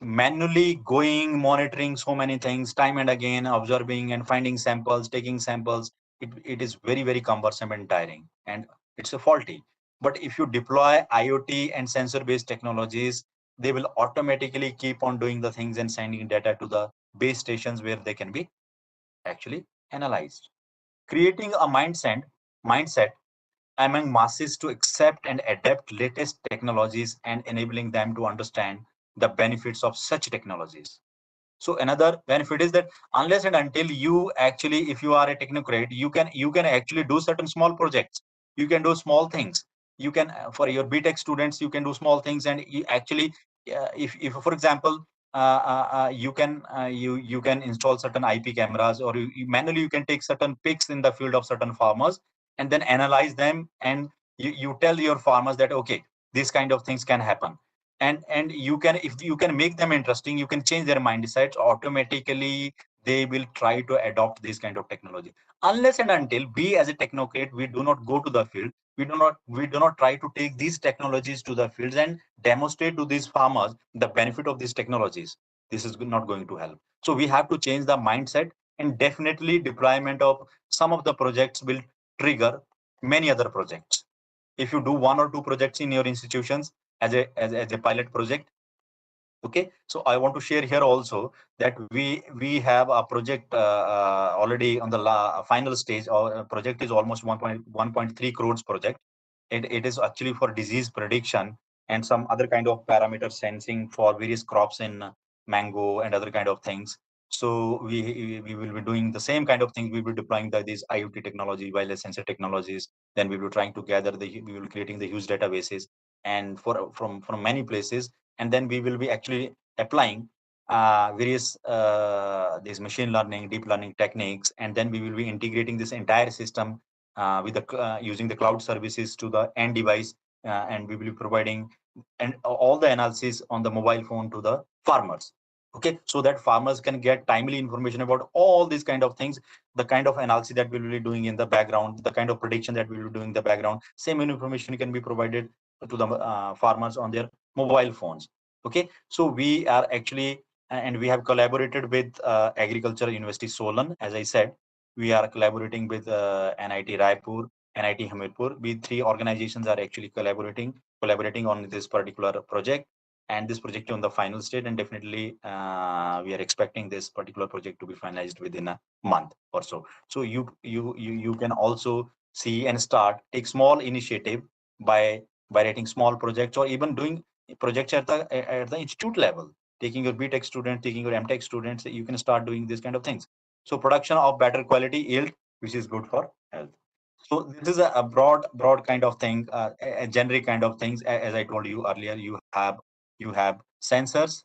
manually going, monitoring so many things, time and again, observing and finding samples, taking samples, it is very, very cumbersome and tiring, and it's a faulty. But if you deploy IoT and sensor-based technologies, they will automatically keep on doing the things and sending data to the base stations where they can be actually analyzed. Creating a mindset among masses to accept and adapt latest technologies and enabling them to understand the benefits of such technologies. So another benefit is that unless and until you actually, if you are a technocrat, you can actually do certain small projects. You can do small things. You can for your BTech students, you can do small things, and you actually, if for example, you can install certain IP cameras, or manually you can take certain pics in the field of certain farmers and then analyze them, and you tell your farmers that okay, these kind of things can happen, and you can, if you can make them interesting, you can change their mindsets automatically. They will try to adopt this kind of technology. Unless and until we as a technocrat, we do not go to the field, we do not try to take these technologies to the fields and demonstrate to these farmers the benefit of these technologies, this is not going to help. So we have to change the mindset, and definitely deployment of some of the projects will trigger many other projects. If you do 1 or 2 projects in your institutions as a pilot project, okay. So I want to share here also that we have a project already on the final stage. Our project is almost 1.3 crores project. It is actually for disease prediction and some other kind of parameter sensing for various crops in mango and other kind of things. So we will be doing the same kind of things. We will be deploying these IoT technology, wireless sensor technologies. Then we will be trying to gather we will be creating the huge databases and from many places, and then we will be actually applying various these machine learning, deep learning techniques, and then we will be integrating this entire system with the using the cloud services to the end device, and we will be providing and all the analysis on the mobile phone to the farmers. Okay, so that farmers can get timely information about all these kind of things, the kind of analysis that we will be doing in the background, the kind of prediction that we will be doing in the background. Same information can be provided to the farmers on their mobile phones. Okay, so we are actually, and we have collaborated with Agriculture University Solan. As I said, we are collaborating with NIT Raipur, NIT Hamirpur. We 3 organizations are actually collaborating on this particular project, and this project on the final state, and definitely we are expecting this particular project to be finalized within a month or so. So you can also see and take small initiative by writing small projects, or even doing projects at the institute level, taking your BTech students, taking your MTech students. You can start doing these kind of things. So production of better quality yield, which is good for health. So this is a broad kind of thing, a generic kind of things. As I told you earlier, you have sensors.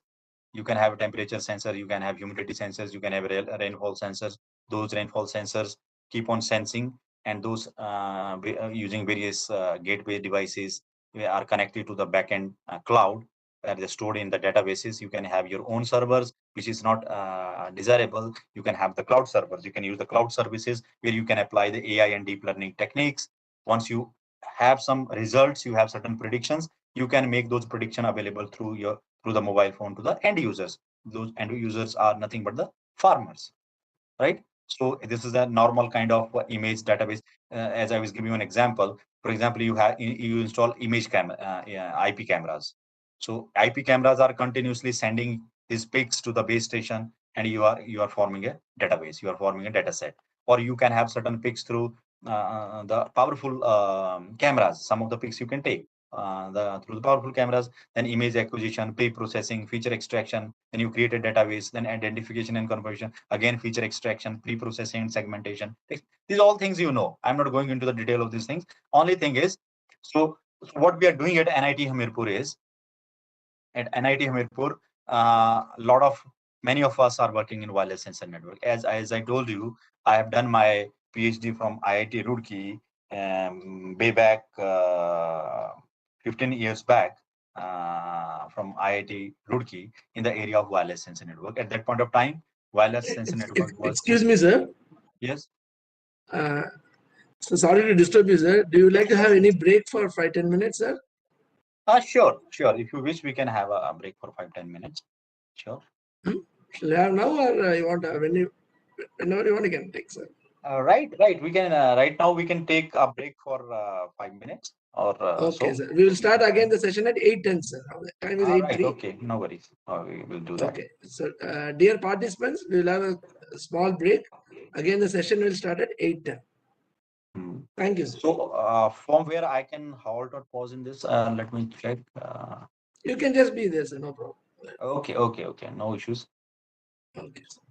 You can have a temperature sensor, you can have humidity sensors, you can have rainfall sensors. Those rainfall sensors keep on sensing, and those using various gateway devices are connected to the backend cloud, where they're stored in the databases. You can have your own servers, which is not desirable. You can have the cloud servers. You can use the cloud services where you can apply the AI and deep learning techniques. Once you have some results, you have certain predictions, you can make those prediction available through the mobile phone to the end users. Those end users are nothing but the farmers, right? So this is a normal kind of image database. As I was giving you an example, for example, you install IP cameras. So IP cameras are continuously sending these pics to the base station, and you are forming a database, you are forming a data set. Or you can have certain pics through the powerful cameras. Some of the pics you can take through the powerful cameras. Then image acquisition, pre-processing, feature extraction. Then you create a database, then identification and conversion, again feature extraction, pre-processing, segmentation. These all things you know. I'm not going into the detail of these things. Only thing is, so what we are doing at NIT Hamirpur is, at NIT Hamirpur, many of us are working in wireless sensor network. As I told you, I have done my PhD from IIT Roorkee way back 15 years back from IIT Roorkee in the area of wireless sensor network. At that point of time, wireless sensor network was. Excuse me, sir. Yes. So sorry to disturb you, sir. Do you like to have any break for 5-10 minutes, sir? Sure. If you wish, we can have a break for 5-10 minutes. Sure. Shall you have now or you want whenever you want you can take, sir. Right. We can right now we can take a break for 5 minutes or Okay, so. sir. We will start again the session at 8:10, sir. The time is All right. 8:03. Okay. No worries. We will do that. Okay. So, dear participants, we will have a small break. Again, the session will start at 8:10. Hmm. Thank you, sir. So from where I can halt or pause in this, let me check. You can just be there, sir. No problem. Okay. No issues. Okay, sir.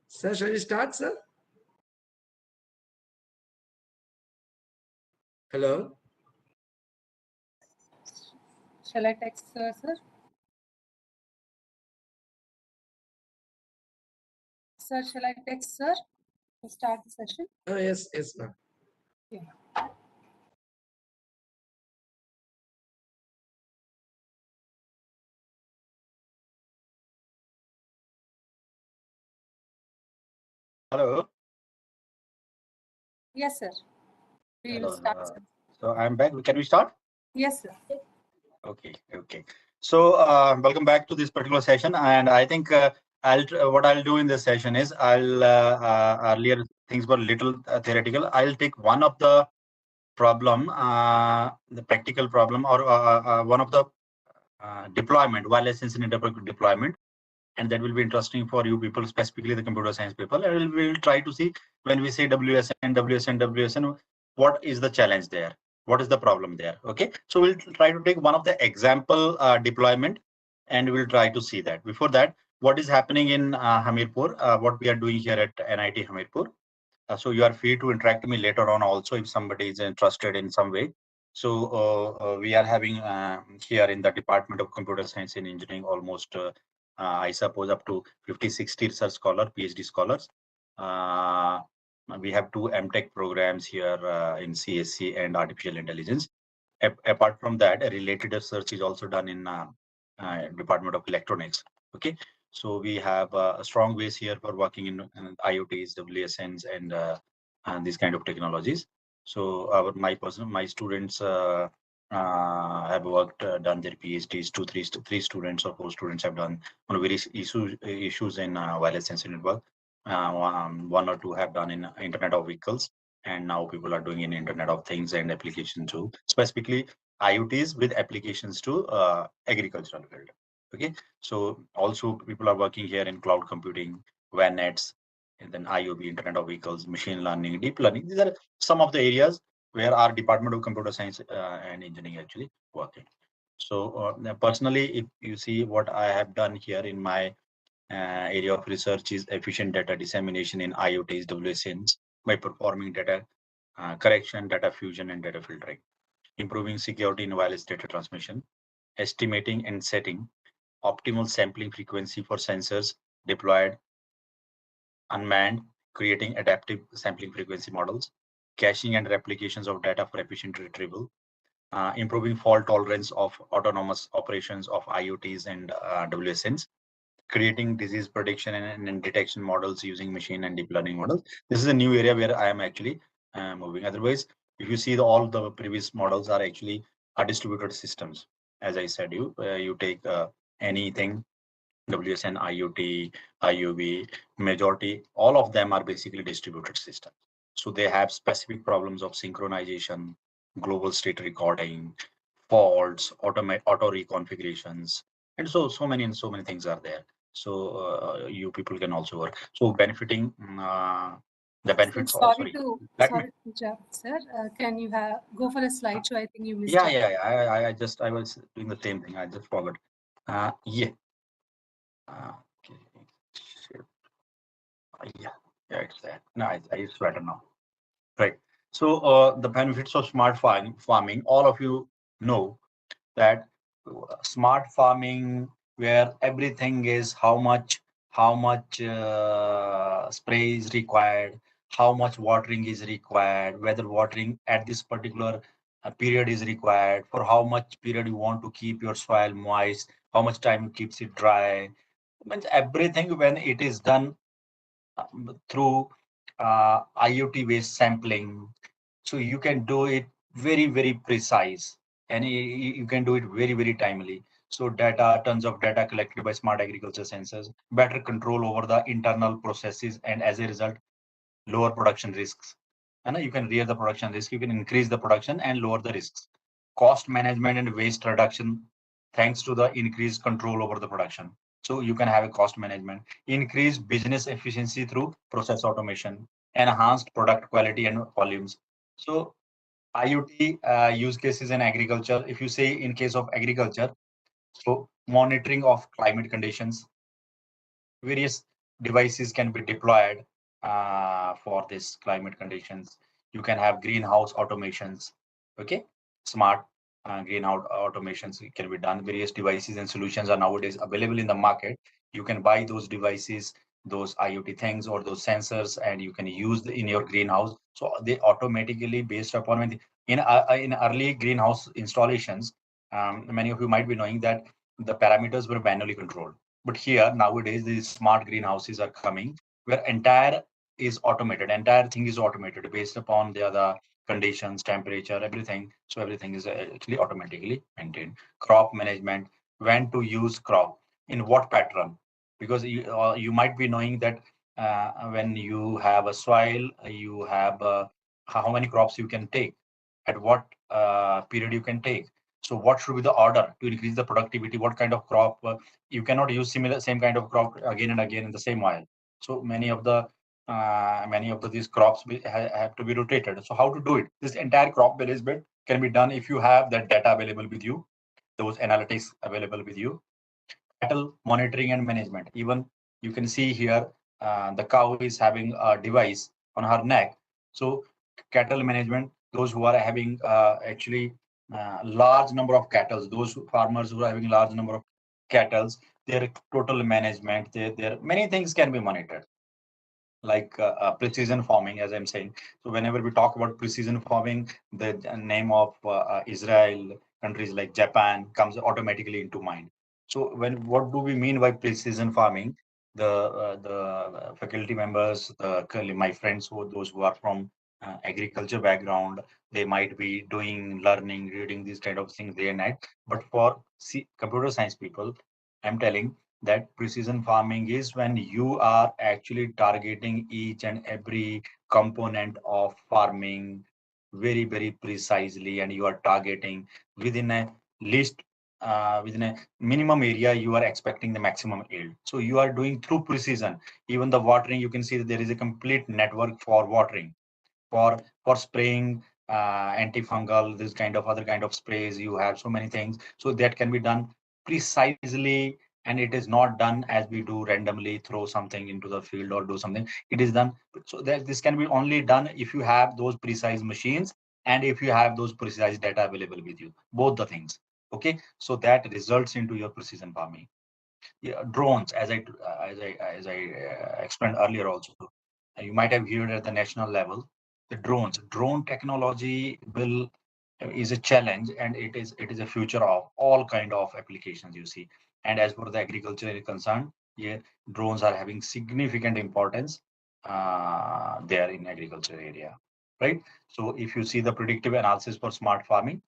Sir, shall we start, sir? Hello. Shall I text sir? Sir, shall I text sir to start the session? Oh, yes, ma'am. Yeah. Hello. Yes, sir. We will Hello. start. Sir. So I'm back. Can we start? Yes, sir. Okay. So welcome back to this particular session, and I think what I'll do in this session is earlier things were little theoretical. I'll take one of the problem, the practical problem, or one of the deployment, wireless sensor network deployment, and that will be interesting for you people, specifically the computer science people. And we will try to see when we say WSN, what is the challenge there? What is the problem there? Okay, so we'll try to take one of the example deployment, and we'll try to see that. Before that, what is happening in Hamirpur, what we are doing here at NIT Hamirpur. So you are free to interact with me later on also if somebody is interested in some way. So we are having here in the Department of Computer Science and Engineering almost I suppose up to 50-60 research scholar, PhD scholars. We have 2 MTech programs here in CSC and artificial intelligence. Apart from that, a related research is also done in Department of Electronics. Okay, so we have a strong base here for working in IoTs, WSNs, and these kind of technologies. So my students have worked, done their PhDs. Three students or 4 students have done on various issues in wireless sensor network. 1 or 2 have done in Internet of Vehicles, and now people are doing in Internet of Things and application too, specifically IoTs with applications to agricultural field. Okay, so also people are working here in cloud computing, WAN nets, and then IoV, Internet of Vehicles, machine learning, deep learning. These are some of the areas where our Department of Computer Science and Engineering actually working. So personally, if you see what I have done here in my area of research is efficient data dissemination in IoTs, WSNs by performing data correction, data fusion, and data filtering, improving security in wireless data transmission, estimating and setting optimal sampling frequency for sensors deployed unmanned, creating adaptive sampling frequency models, caching and replications of data for efficient retrieval, improving fault tolerance of autonomous operations of IoTs and WSNs, creating disease prediction and detection models using machine and deep learning models. This is a new area where I am actually moving. Otherwise, if you see all the previous models are actually distributed systems. As I said, you take anything, WSN, IoT, IUV, majority, all of them are basically distributed systems. So they have specific problems of synchronization, global state recording, faults, auto reconfigurations, and so many things are there. So you people can also work. So benefiting the benefits. Sorry to interrupt, sir. Can you go for a slideshow? I think you missed. Yeah. I was doing the same thing. I just forgot. Yeah. Okay. Yeah, it's that. No, it's better now. Right. So the benefits of smart farming, all of you know that smart farming where everything is how much spray is required, how much watering is required, whether watering at this particular period is required, for how much period you want to keep your soil moist, how much time it keeps it dry. Means everything when it is done through IoT based sampling. So you can do it very precise, and you can do it very timely. So tons of data collected by smart agriculture sensors, better control over the internal processes, and as a result, lower production risks. And you can rear the production risk, you can increase the production and lower the risks. Cost management and waste reduction, thanks to the increased control over the production. So you can have a cost management, increase business efficiency through process automation, enhanced product quality and volumes. So IoT use cases in agriculture, if you say in case of agriculture, so monitoring of climate conditions, various devices can be deployed for this climate conditions. You can have greenhouse automations, okay? Smart greenhouse automations can be done. Various devices and solutions are nowadays available in the market. You can buy those devices, those IoT things or those sensors, and you can use in your greenhouse. So they automatically based upon when in early greenhouse installations, many of you might be knowing that the parameters were manually controlled. But here nowadays these smart greenhouses are coming where entire is automated. Entire thing is automated based upon the other conditions, temperature, everything. So everything is actually automatically maintained. Crop management, when to use crop, in what pattern, because you might be knowing that when you have a soil, you have how many crops you can take, at what period you can take. So what should be the order to increase the productivity? What kind of crop? You cannot use same kind of crop again and again in the same oil. So many of these crops have to be rotated. So how to do it? This entire crop management can be done if you have that data available with you, those analytics available with you. Cattle monitoring and management. Even you can see here, the cow is having a device on her neck. So cattle management, those who are having actually large number of cattle, those farmers who are having large number of cattle, their total management, their many things can be monitored, like precision farming, as I'm saying. So whenever we talk about precision farming, the name of Israel, countries like Japan comes automatically into mind. So what do we mean by precision farming? The faculty members, my friends, those who are from agriculture background, they might be doing learning, reading these kind of things day and night. But for computer science people, I'm telling that precision farming is when you are actually targeting each and every component of farming very, very precisely, and you are targeting within a list, within a minimum area, you are expecting the maximum yield. So you are doing through precision. Even the watering, you can see that there is a complete network for watering, for spraying antifungal, this kind of other kind of sprays. You have so many things, so that can be done precisely, and it is not done as we do randomly, throw something into the field or do something. It is done so that this can be only done if you have those precise machines and if you have those precise data available with you, both the things. Okay, so that results into your precision farming. Yeah, drones, as I explained earlier also, you might have heard at the national level, the drone technology is a challenge, and it is a future of all kind of applications you see. And as for the agriculture is concerned, yeah, drones are having significant importance there in agriculture area, right? So if you see the predictive analysis for smart farming.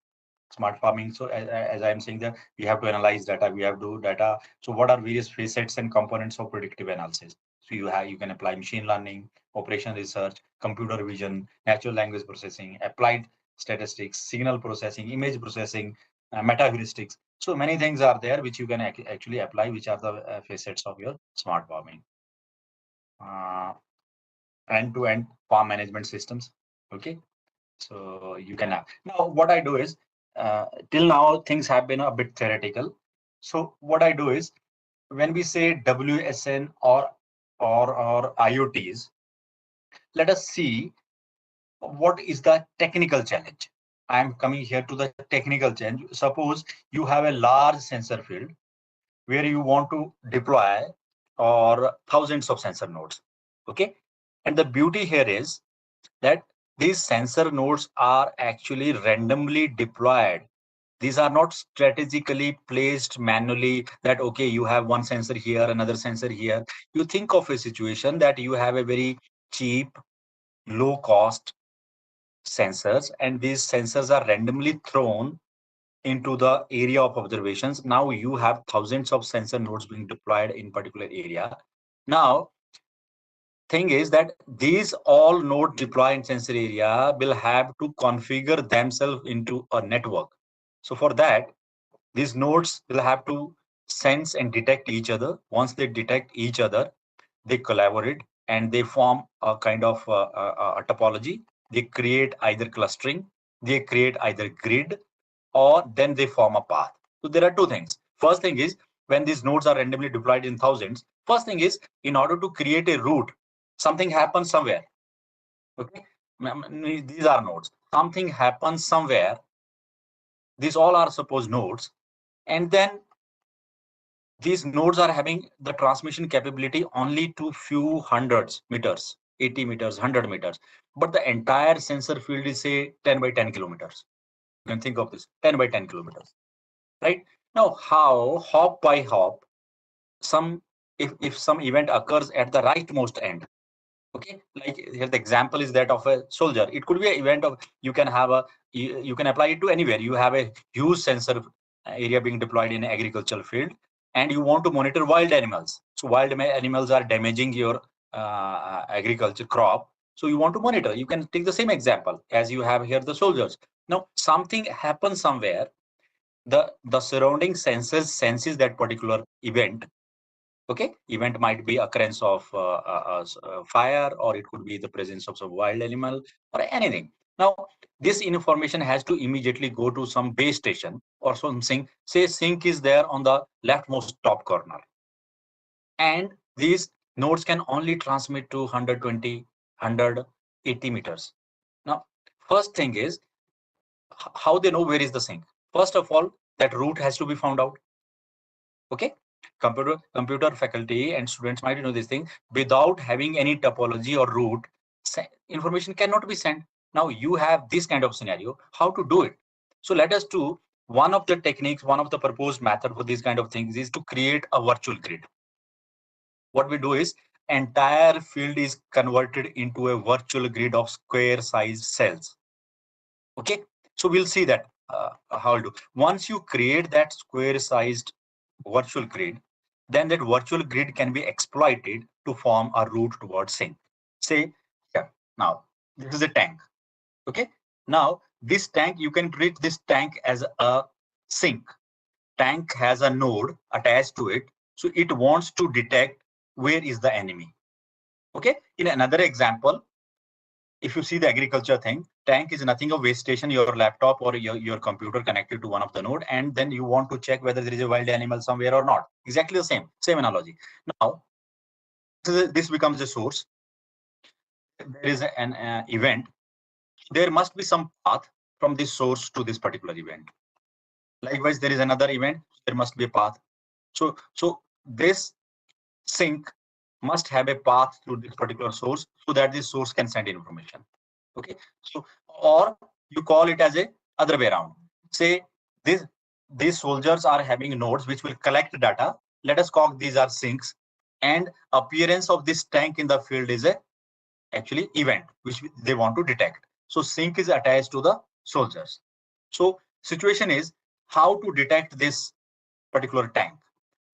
So as I'm saying that we have to analyze data, we have to do data. So what are various facets and components of predictive analysis? So you can apply machine learning, operation research, computer vision, natural language processing, applied statistics, signal processing, image processing, meta heuristics. So many things are there which you can actually apply, which are the facets of your smart farming. End-to-end farm management systems. Okay. So you can have. Now, what I do is, till now things have been a bit theoretical. So what I do is, when we say WSN or IoTs, let us see what is the technical challenge. I am coming here to the technical challenge. Suppose you have a large sensor field where you want to deploy or thousands of sensor nodes. Okay, and the beauty here is that these sensor nodes are actually randomly deployed. These are not strategically placed manually, that okay, you have one sensor here, another sensor here. You think of a situation that you have a very cheap, low cost sensors, and these sensors are randomly thrown into the area of observations. Now you have thousands of sensor nodes being deployed in particular area. Now thing is that these all node deploy in sensor area will have to configure themselves into a network. So for that, these nodes will have to sense and detect each other. Once they detect each other, they collaborate and they form a kind of a topology. They create either clustering, they create either grid, or then they form a path. So there are two things. First thing is, when these nodes are randomly deployed in thousands, First thing is, in order to create a route, something happens somewhere. Okay, these are nodes. Something happens somewhere. These all are supposed nodes, and then these nodes are having the transmission capability only to few hundreds meters, 80 meters, 100 meters. But the entire sensor field is say 10 by 10 kilometers. You can think of this 10 by 10 kilometers, right? Now, how hop by hop, if some event occurs at the rightmost end, okay, like here the example is that of a soldier. It could be an event of, you can have a, you can apply it to anywhere. You have a huge sensor area being deployed in an agricultural field, and you want to monitor wild animals. So wild animals are damaging your agriculture crop. So you want to monitor. You can take the same example as you have here, the soldiers. Now something happens somewhere. The surrounding senses that particular event. Okay, event might be occurrence of fire, or it could be the presence of some wild animal or anything. Now, this information has to immediately go to some base station or something. Say sink is there on the leftmost top corner, and these nodes can only transmit to 120, 180 meters. Now, first thing is how they know where is the sink. First of all, that route has to be found out. Okay, computer faculty and students might know this thing. Without having any topology or route, information cannot be sent. Now you have this kind of scenario, how to do it. So let us do one of the techniques, one of the proposed method for these kind of things is to create a virtual grid. What we do is, entire field is converted into a virtual grid of square sized cells. Okay, so we'll see that how to do. Once you create that square sized virtual grid, then that virtual grid can be exploited to form a route towards sink. Say, yeah, now this is a tank. Okay, now this tank, you can treat this tank as a sink. Tank has a node attached to it, so it wants to detect where is the enemy. Okay, in another example, if you see the agriculture thing, tank is nothing of waste station, your laptop or your computer connected to one of the node, and then you want to check whether there is a wild animal somewhere or not. Exactly the same analogy. Now, this becomes a source. There is an event. There must be some path from this source to this particular event. Likewise, there is another event. There must be a path. So this sink must have a path through this particular source so that this source can send information. Okay, so or you call it as a other way around. Say these soldiers are having nodes which will collect data. Let us call these are sinks, and appearance of this tank in the field is a actually event which they want to detect. So sink is attached to the soldiers. So situation is how to detect this particular tank,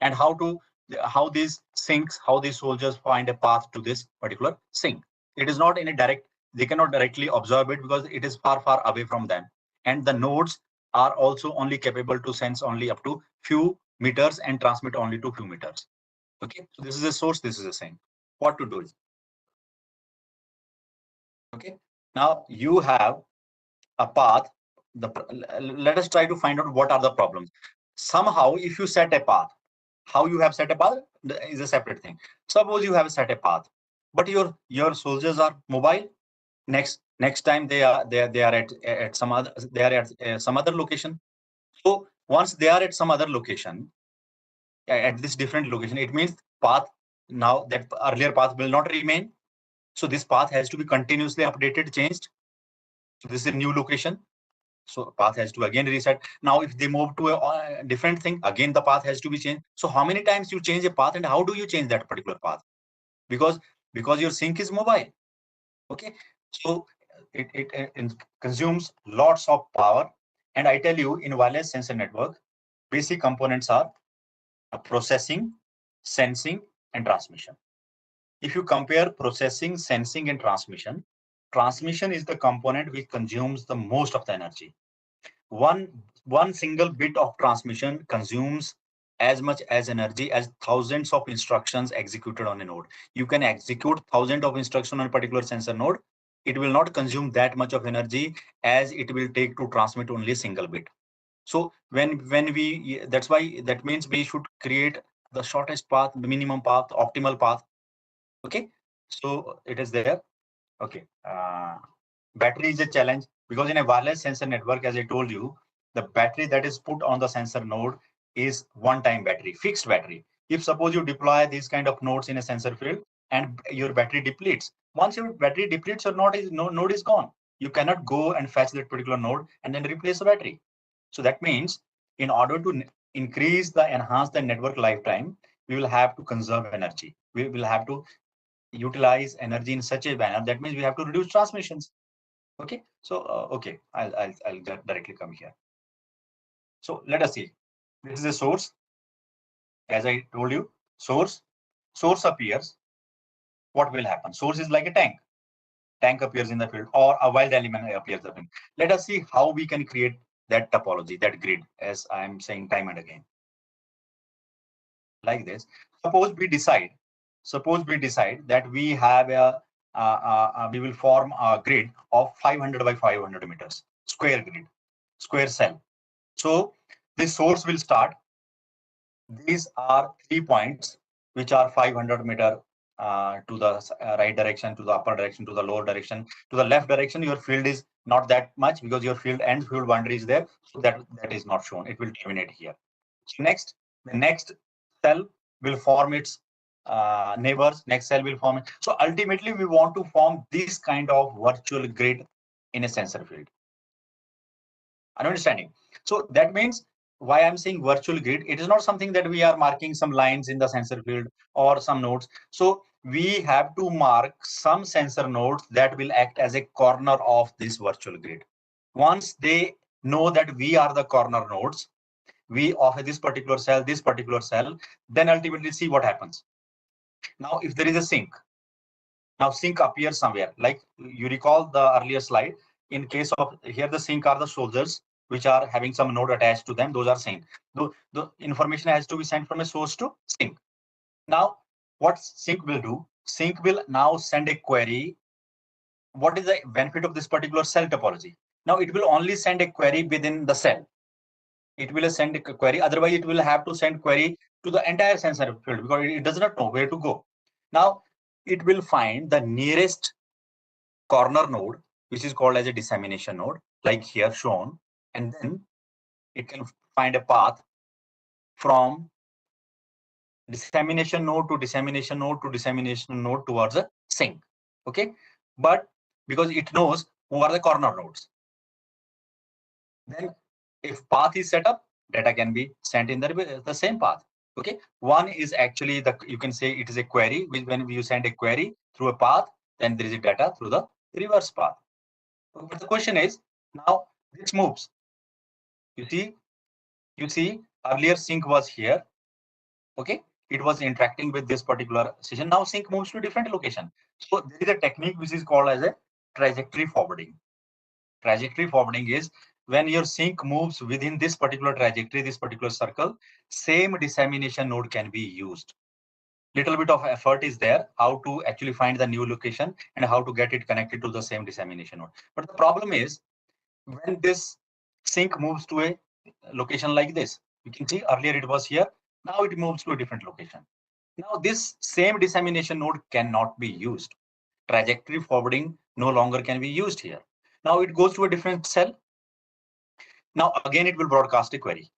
and how these sinks, how these soldiers find a path to this particular sink. It is not in a direct, they cannot directly observe it because it is far away from them, and the nodes are also only capable to sense only up to few meters and transmit only to few meters. Okay, so this is a source, this is a sink. What to do is, okay, now you have a path. Let us try to find out what are the problems. Somehow, if you set a path, how you have set a path is a separate thing. Suppose you have set a path, but your soldiers are mobile. Next time they are at some other, they are at some other location. So once they are at some other location, at this different location, it means path, now that earlier path will not remain. So this path has to be continuously updated, changed. So this is a new location. So path has to again reset. Now, if they move to a different thing, again the path has to be changed. So how many times you change a path, and how do you change that particular path? Because your sink is mobile. Okay, so it consumes lots of power. And I tell you, in wireless sensor network, basic components are processing, sensing, and transmission. If you compare processing, sensing, and transmission is the component which consumes the most of the energy. One single bit of transmission consumes as much as energy as thousands of instructions executed on a node. You can execute thousands of instructions on a particular sensor node. It will not consume that much of energy as it will take to transmit only a single bit. So when we, that's why, that means we should create the shortest path, the minimum path, optimal path. Okay, so it is there. Okay, battery is a challenge because in a wireless sensor network, as I told you, the battery that is put on the sensor node is one-time battery, fixed battery. If suppose you deploy these kind of nodes in a sensor field and your battery depletes, once your battery depletes, your node is gone. You cannot go and fetch that particular node and then replace the battery. So that means in order to enhance the network lifetime, we will have to conserve energy. We will have to utilize energy in such a manner. That means we have to reduce transmissions. Okay, so okay, I'll directly come here. So let us see. This is a source. As I told you, source appears. What will happen? Source is like a tank. Tank appears in the field, or a wild element appears in the field. Let us see how we can create that topology, that grid, as I'm saying time and again. Like this. Suppose we decide that we have we will form a grid of 500 by 500 meters, square grid, square cell. So this source will start. These are 3 points which are 500 meter to the right direction, to the upper direction, to the lower direction. To the left direction, your field is not that much because your field boundary is there. So that is not shown. It will terminate here. So next, the next cell will form its neighbors. Next cell will form it. So ultimately, we want to form this kind of virtual grid in a sensor field. Are you understanding? So that means why I'm saying virtual grid, it is not something that we are marking some lines in the sensor field or some nodes. So we have to mark some sensor nodes that will act as a corner of this virtual grid. Once they know that we are the corner nodes, we offer this particular cell, then ultimately see what happens. Now, if there is a sink, now sink appears somewhere. Like you recall the earlier slide, in case of here, the sink are the soldiers which are having some node attached to them. Those are sink. The information has to be sent from a source to sink. Now, what sink will do? Sink will now send a query. What is the benefit of this particular cell topology? Now, it will only send a query within the cell. It will send a query. Otherwise, it will have to send query to the entire sensor field because it does not know where to go. Now, it will find the nearest corner node, which is called as a dissemination node, like here shown, and then it can find a path from dissemination node to dissemination node to dissemination node towards a sink. Okay, but because it knows who are the corner nodes, then if path is set up, data can be sent in the same path. Okay, one is actually you can say it is a query. When you send a query through a path, then there is a data through the reverse path. But the question is, now this moves. You see, earlier sink was here. Okay, it was interacting with this particular session. Now sink moves to a different location. So there is a technique which is called as a trajectory forwarding. Trajectory forwarding is when your sink moves within this particular trajectory, this particular circle, same dissemination node can be used. Little bit of effort is there, how to actually find the new location and how to get it connected to the same dissemination node. But the problem is when this sink moves to a location like this, you can see earlier it was here, now it moves to a different location. Now this same dissemination node cannot be used. Trajectory forwarding no longer can be used here. Now it goes to a different cell. Now again it will broadcast a query.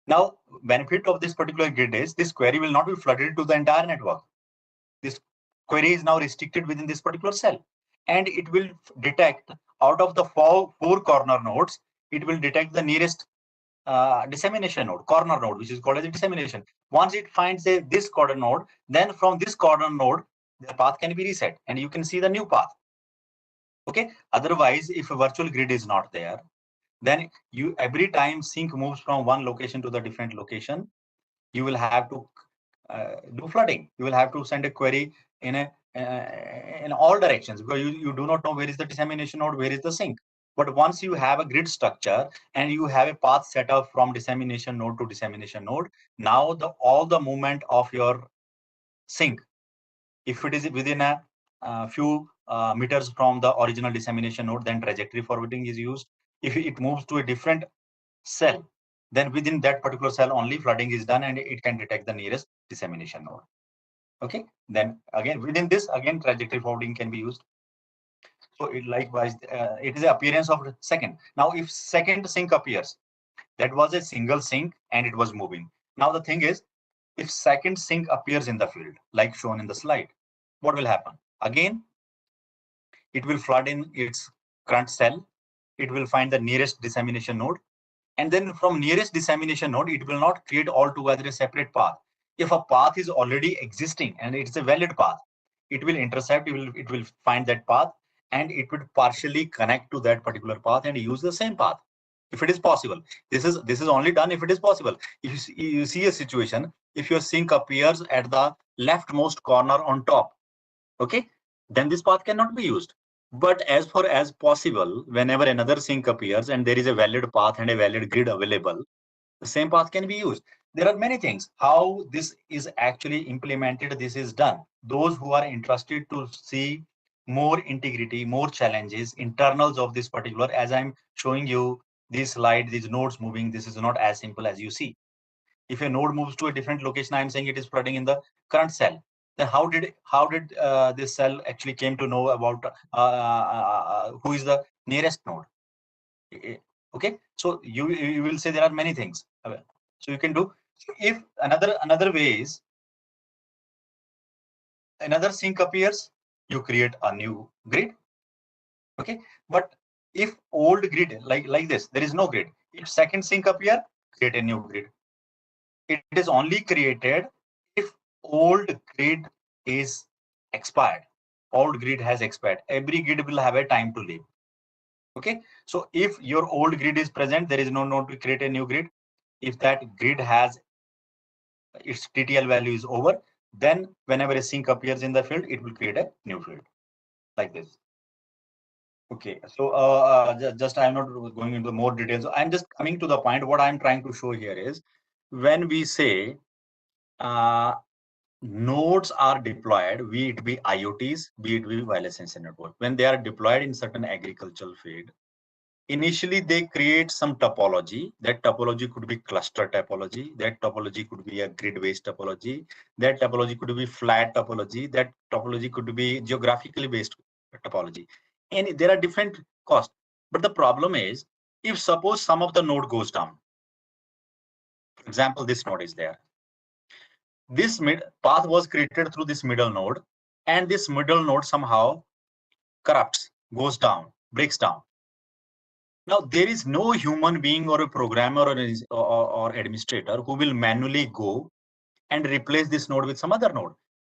Now benefit of this particular grid is this query will not be flooded to the entire network. This query is now restricted within this particular cell, and it will detect out of the four corner nodes, it will detect the nearest dissemination node, corner node, which is called as a dissemination. Once it finds this corner node, then from this corner node, the path can be reset and you can see the new path. Okay. Otherwise, if a virtual grid is not there, then every time sink moves from one location to the different location, you will have to do flooding. You will have to send a query in all directions because you do not know where is the dissemination node, where is the sink. But once you have a grid structure and you have a path set up from dissemination node to dissemination node, now all the movement of your sink, if it is within a few meters from the original dissemination node, then trajectory forwarding is used. If it moves to a different cell, then within that particular cell only flooding is done and it can detect the nearest dissemination node. Okay, then again within this again trajectory forwarding can be used. So it likewise it is the appearance of second. Now if second sink appears, that was a single sink and it was moving. Now the thing is, if second sink appears in the field like shown in the slide, what will happen? Again, it will flood in its current cell. It will find the nearest dissemination node. And then from nearest dissemination node, it will not create altogether a separate path. If a path is already existing and it's a valid path, it will intercept, it will find that path and it would partially connect to that particular path and use the same path. If it is possible, this is only done if it is possible. If you see a situation, if your sink appears at the leftmost corner on top, okay, then this path cannot be used. But as far as possible, whenever another sink appears and there is a valid path and a valid grid available, the same path can be used. There are many things. How this is actually implemented, this is done. Those who are interested to see more integrity, more challenges, internals of this particular, as I'm showing you this slide, these nodes moving, this is not as simple as you see. If a node moves to a different location, I'm saying it is flooding in the current cell. Then how did this cell actually came to know about who is the nearest node? Okay, so you will say there are many things. So you can do. If another way is another sink appears, you create a new grid. Okay, but if old grid like this, there is no grid. If second sink appear, create a new grid. It is only created if old grid is expired. Old grid has expired. Every grid will have a time to live. Okay, so if your old grid is present, there is no need to create a new grid. If that grid has its TTL value is over, then whenever a sink appears in the field, it will create a new field like this. Okay, so just I'm not going into more details. I'm just coming to the point. What I'm trying to show here is when we say nodes are deployed, be it be IoTs, be it be wireless sensor network, when they are deployed in certain agricultural field, initially they create some topology. That topology could be cluster topology. That topology could be a grid-based topology. That topology could be flat topology. That topology could be geographically based topology. And there are different costs. But the problem is, if suppose some of the node goes down, for example, this node is there. This path was created through this middle node, and this middle node somehow corrupts, goes down, breaks down. Now, there is no human being or a programmer or administrator who will manually go and replace this node with some other node.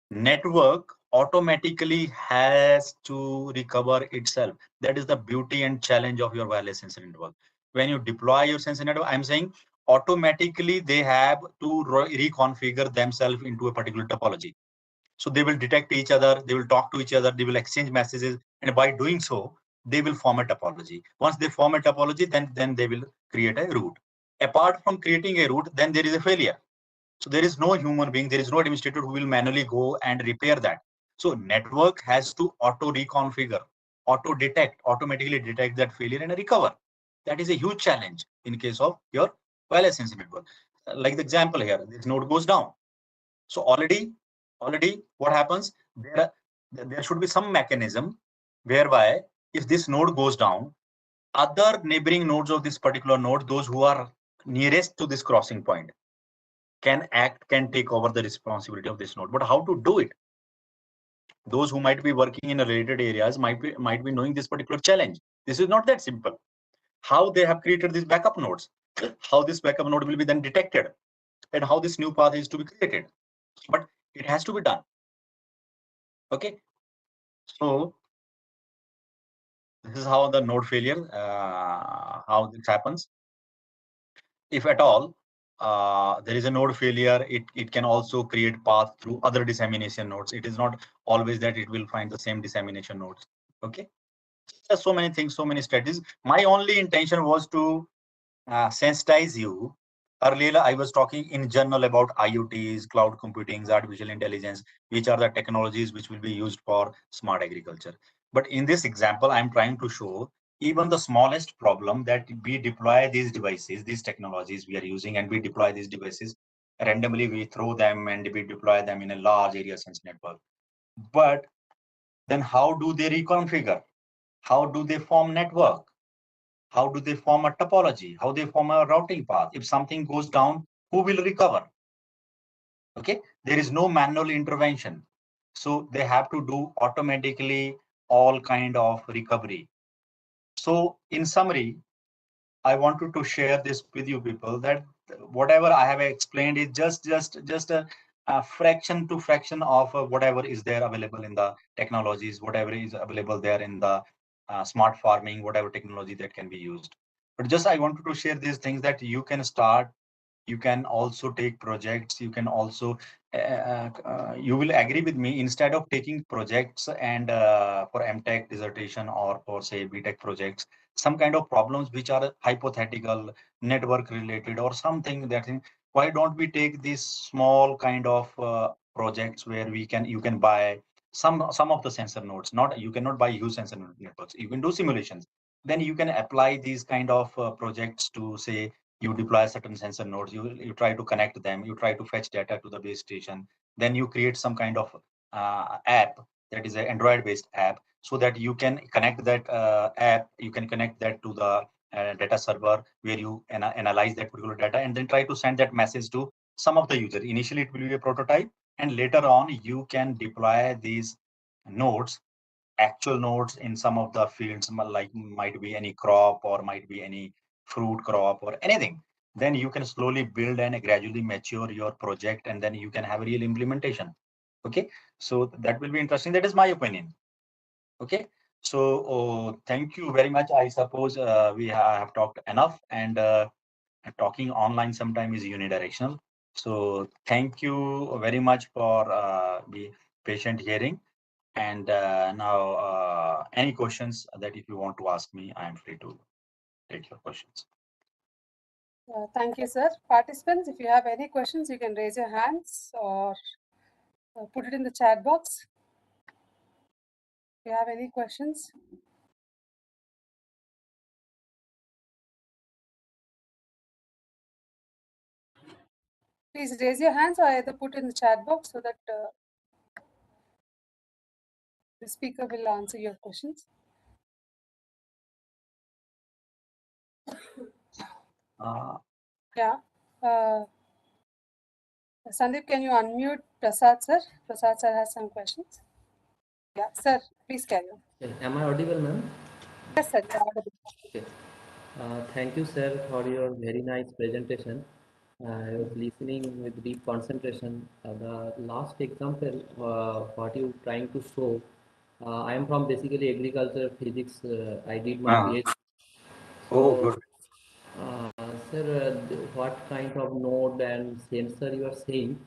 Network automatically has to recover itself. That is the beauty and challenge of your wireless sensor network. When you deploy your sensor network, I'm saying automatically they have to reconfigure themselves into a particular topology. So they will detect each other, they will talk to each other, they will exchange messages, and by doing so, they will form a topology. Once they form a topology, then they will create a route. Apart from creating a route, then there is a failure. So there is no human being, there is no administrator who will manually go and repair that. So network has to auto reconfigure, auto detect, automatically detect that failure and recover. That is a huge challenge in case of your wireless sensor network. Like the example here, this node goes down. So already what happens? There should be some mechanism whereby if this node goes down, other neighboring nodes of this particular node, those who are nearest to this crossing point, can take over the responsibility of this node. But how to do it? Those who might be working in related areas might be knowing this particular challenge. This is not that simple. How they have created these backup nodes, how this backup node will be then detected, and how this new path is to be created. But it has to be done. Okay, so this is how the node failure, how this happens. If at all there is a node failure, it can also create path through other dissemination nodes. It is not always that it will find the same dissemination nodes. Okay, there's so many things, so many strategies. My only intention was to sensitize you. Earlier, I was talking in general about IoTs, cloud computing, artificial intelligence, which are the technologies which will be used for smart agriculture. But in this example, I'm trying to show even the smallest problem that we deploy these devices, these technologies we are using, and we deploy these devices randomly, we throw them and we deploy them in a large area sense network. But then how do they reconfigure? How do they form network? How do they form a topology? How they form a routing path? If something goes down, who will recover? Okay, there is no manual intervention. So they have to do automatically all kind of recovery. So in summary, I wanted to share this with you people, that whatever I have explained is just a fraction to fraction of whatever is there available in the technologies, whatever is available there in the smart farming, whatever technology that can be used. But just I wanted to share these things that you can start. You can also take projects. You can also, you will agree with me, instead of taking projects and for MTech dissertation or for say BTech projects, some kind of problems which are hypothetical, network related or something that, why don't we take these small kind of projects where you can buy some of the sensor nodes. Not, you cannot buy huge sensor networks. You can do simulations. Then you can apply these kind of projects to say, you deploy certain sensor nodes, you try to connect them, you try to fetch data to the base station, then you create some kind of app that is an Android based app, so that you can connect that app, you can connect that to the data server where you analyze that particular data and then try to send that message to some of the user. Initially it will be a prototype, and later on you can deploy these nodes, actual nodes in some of the fields, like might be any crop or might be any fruit crop or anything. Then you can slowly build and gradually mature your project, and then you can have a real implementation. Okay, so that will be interesting. That is my opinion. Okay, so thank you very much. I suppose we have talked enough, and talking online sometimes is unidirectional. So thank you very much for the patient hearing. And now, any questions that if you want to ask me, I am free to take your questions. Thank you, sir. Participants, if you have any questions, you can raise your hands or put it in the chat box. If you have any questions. Please raise your hands or either put in the chat box so that the speaker will answer your questions. Yeah. Sandeep, can you unmute Prasad, sir? Prasad, sir, has some questions. Yeah, sir, please carry on. Okay. Am I audible, ma'am? Yes, sir. You are audible. Okay. Thank you, sir, for your very nice presentation. I was listening with deep concentration. The last example, what you trying to show, I am from basically agriculture physics. I did my PhD. Oh, So, good. sir, what kind of node and sensor you are saying?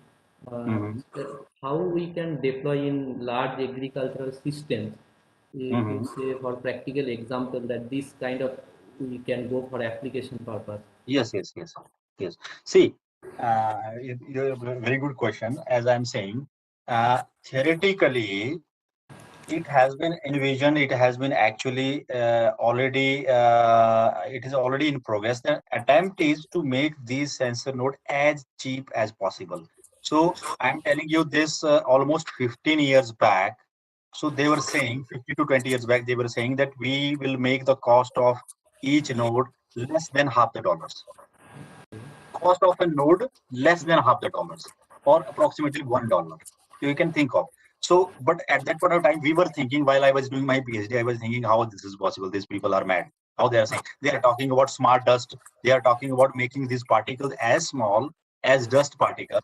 Sir, how we can deploy in large agricultural systems? If you say for practical example that this kind of we can go for application purpose. Yes. See, you're a very good question. As I'm saying, theoretically, it has been envisioned. It has been actually already. It is already in progress. The attempt is to make these sensor node as cheap as possible. So I'm telling you this almost 15 years back. So they were saying 50 to 20 years back, they were saying that we will make the cost of each node less than half the dollars. Cost of a node less than half the dollars, or approximately $1. You can think of. So, but at that point of time, we were thinking, while I was doing my PhD, I was thinking how this is possible. These people are mad. How they are saying, they are talking about smart dust. They are talking about making these particles as small as dust particle,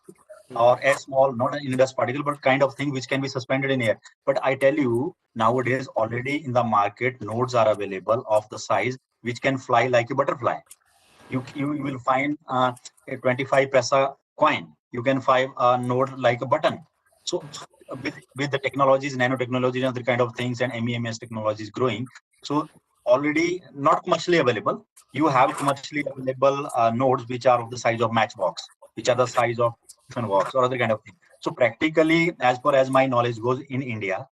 or as small, not an dust particle, but kind of thing which can be suspended in air. But I tell you, nowadays already in the market, nodes are available of the size which can fly like a butterfly. You will find a 25 paisa coin. You can find a node like a button. So with the technologies, nanotechnologies and other kind of things, and MEMS technologies growing, so already not commercially available. You have commercially available nodes which are of the size of matchbox, which are the size of tiffin box or other kind of thing. So practically, as far as my knowledge goes, in India,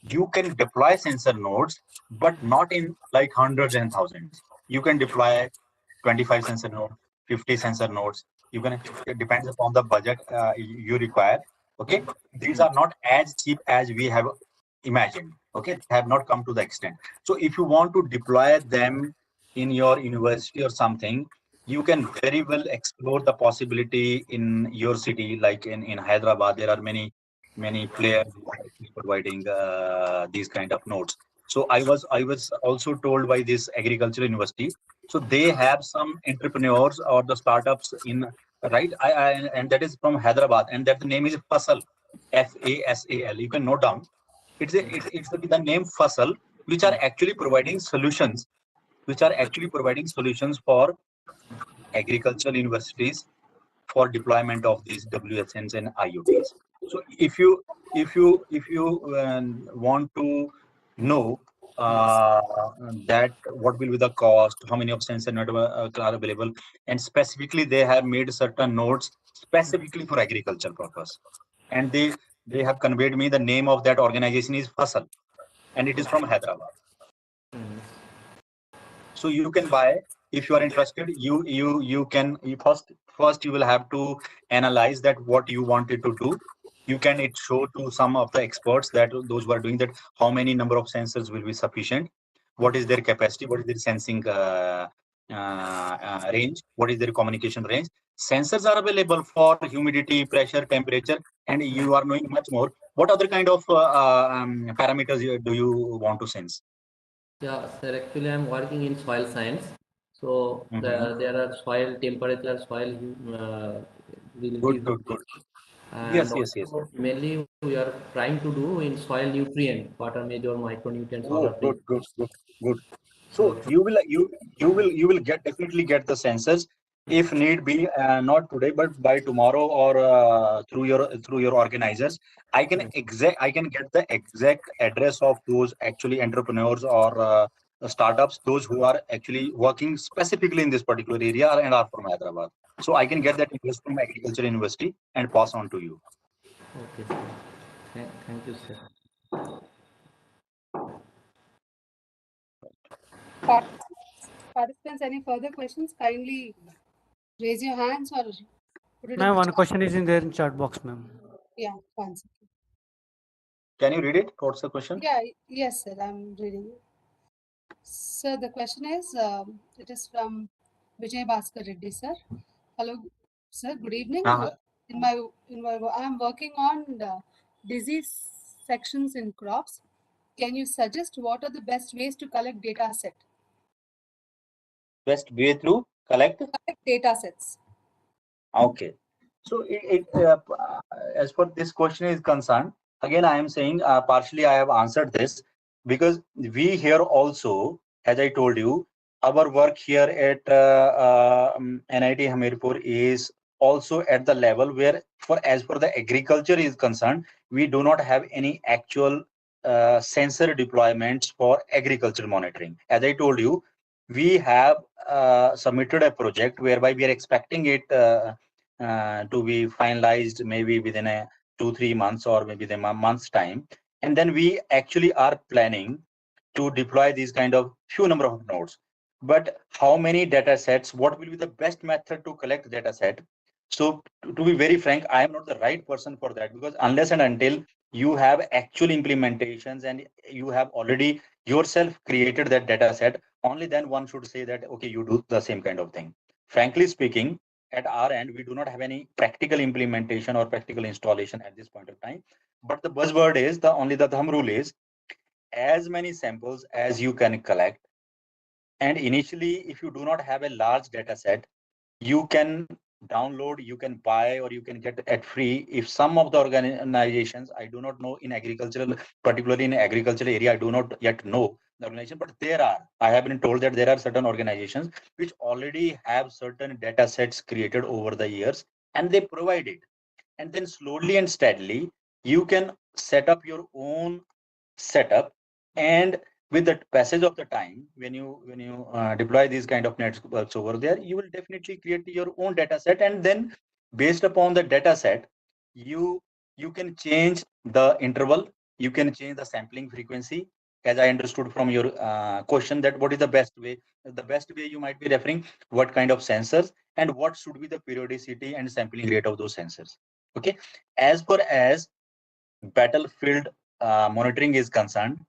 you can deploy sensor nodes, but not in like hundreds and thousands. You can deploy 25 sensor nodes, 50 sensor nodes. You can, it depends upon the budget you require. Okay, these are not as cheap as we have imagined. Okay, they have not come to the extent. So if you want to deploy them in your university or something, you can very well explore the possibility in your city. Like in Hyderabad, there are many players who are actually providing these kind of nodes. So I was also told by this agricultural university. So they have some entrepreneurs or the startups in, right. And that is from Hyderabad, and that the name is Fasal, FASAL. You can note down. It's the name Fasal, which are actually providing solutions, for agricultural universities for deployment of these WSNs and IoTs. So if you want to know that what will be the cost, how many of sensor network are available, and specifically they have made certain nodes specifically for agriculture purpose, and they have conveyed me the name of that organization is Fasal, and it is from Hyderabad. So you can buy if you are interested. You can first you will have to analyze that what you wanted to do. You can it show to some of the experts that those who are doing that how many number of sensors will be sufficient, what is their capacity, what is their sensing range, what is their communication range. Sensors are available for humidity, pressure, temperature, and you are knowing much more. What other kind of parameters do you want to sense? Yeah, sir, actually I'm working in soil science. So there are soil temperature, soil Good, relative, good, good. and Yes, yes, yes. also mainly we are trying to do in soil nutrient, what are major micronutrients, all Oh, of good, these. good, good, good. So So you will get definitely get the sensors if need be, not today but by tomorrow or through your organizers. I can get the exact address of those actually entrepreneurs or startups, those who are actually working specifically in this particular area and are from Hyderabad. So I can get that address from Agriculture University and pass on to you. okay, sir. Thank you, sir. Participants, any further questions? Kindly raise your hands or put it in Ma'am, the one chat. question is in there in chat box, ma'am. Yeah, one second. Can you read it? What's the question? Yeah, yes, sir. I'm reading it. So the question is, it is from Vijay Bhaskar Reddy, sir. Hello, sir. Good evening. In my I'm working on the disease sections in crops. Can you suggest what are the best ways to collect data set? Best way through collect. Collect data sets. Okay. So as for this question is concerned, again, I am saying partially I have answered this because we here also, as I told you, our work here at NIT Hamirpur is also at the level where as for the agriculture is concerned, we do not have any actual sensor deployments for agriculture monitoring. As I told you, we have submitted a project whereby we are expecting it to be finalized maybe within a 2-3 months or maybe the month's time, and then we actually are planning to deploy these kind of few number of nodes. But how many data sets, what will be the best method to collect data set? So to be very frank, I am not the right person for that, because unless and until you have actual implementations and you have already yourself created that data set, only then one should say that okay, you do the same kind of thing. Frankly speaking, at our end, we do not have any practical implementation or practical installation at this point of time. But the buzzword is the thumb rule is as many samples as you can collect. And initially, if you do not have a large data set, you can download, you can buy, or you can get at free. If some of the organizations, I do not know in agricultural, particularly in agricultural area, I do not yet know the organization, but I have been told that there are certain organizations which already have certain data sets created over the years, and they provide it. And then slowly and steadily, you can set up your own setup, and with the passage of the time, when you deploy these kind of networks over there, you will definitely create your own data set, and then based upon the data set, you can change the interval, you can change the sampling frequency. As I understood from your question, that what is the best way? The best way you might be referring what kind of sensors and what should be the periodicity and sampling rate of those sensors. Okay, as far as battlefield monitoring is concerned,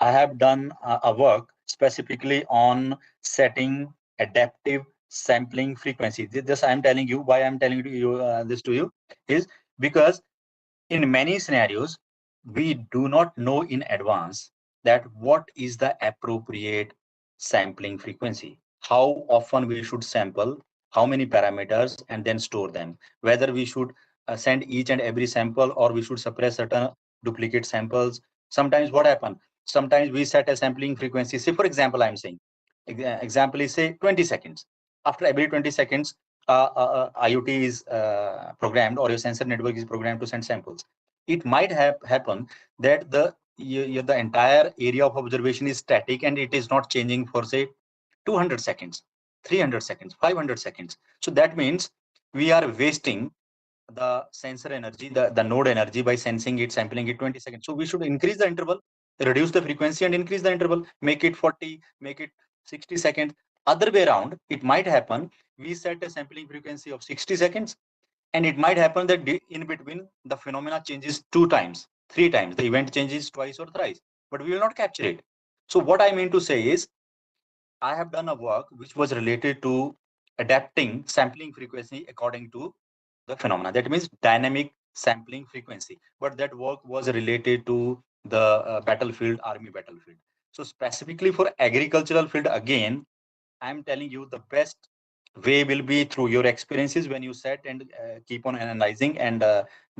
I have done a work specifically on setting adaptive sampling frequency. This I am telling you, why I am telling you this to you is because in many scenarios, we do not know in advance that what is the appropriate sampling frequency, how often we should sample, how many parameters, and then store them. Whether we should send each and every sample or we should suppress certain duplicate samples. Sometimes what happens? Sometimes we set a sampling frequency. Say, for example, I'm saying, example is say 20 seconds. After every 20 seconds, IoT is programmed or your sensor network is programmed to send samples. It might happen that the entire area of observation is static and it is not changing for say 200 seconds, 300 seconds, 500 seconds. So that means we are wasting the sensor energy, the node energy by sensing it, sampling it 20 seconds. So we should increase the interval, reduce the frequency and increase the interval, make it 40, make it 60 seconds. Other way around, it might happen, we set a sampling frequency of 60 seconds and it might happen that in between the phenomena changes 2 times, 3 times, the event changes twice or thrice, but we will not capture it. So what I mean to say is, I have done a work which was related to adapting sampling frequency according to the phenomena. That means dynamic sampling frequency. But that work was related to the battlefield, army battlefield. So specifically for agricultural field, again, I'm telling you the best way will be through your experiences when you set and keep on analyzing and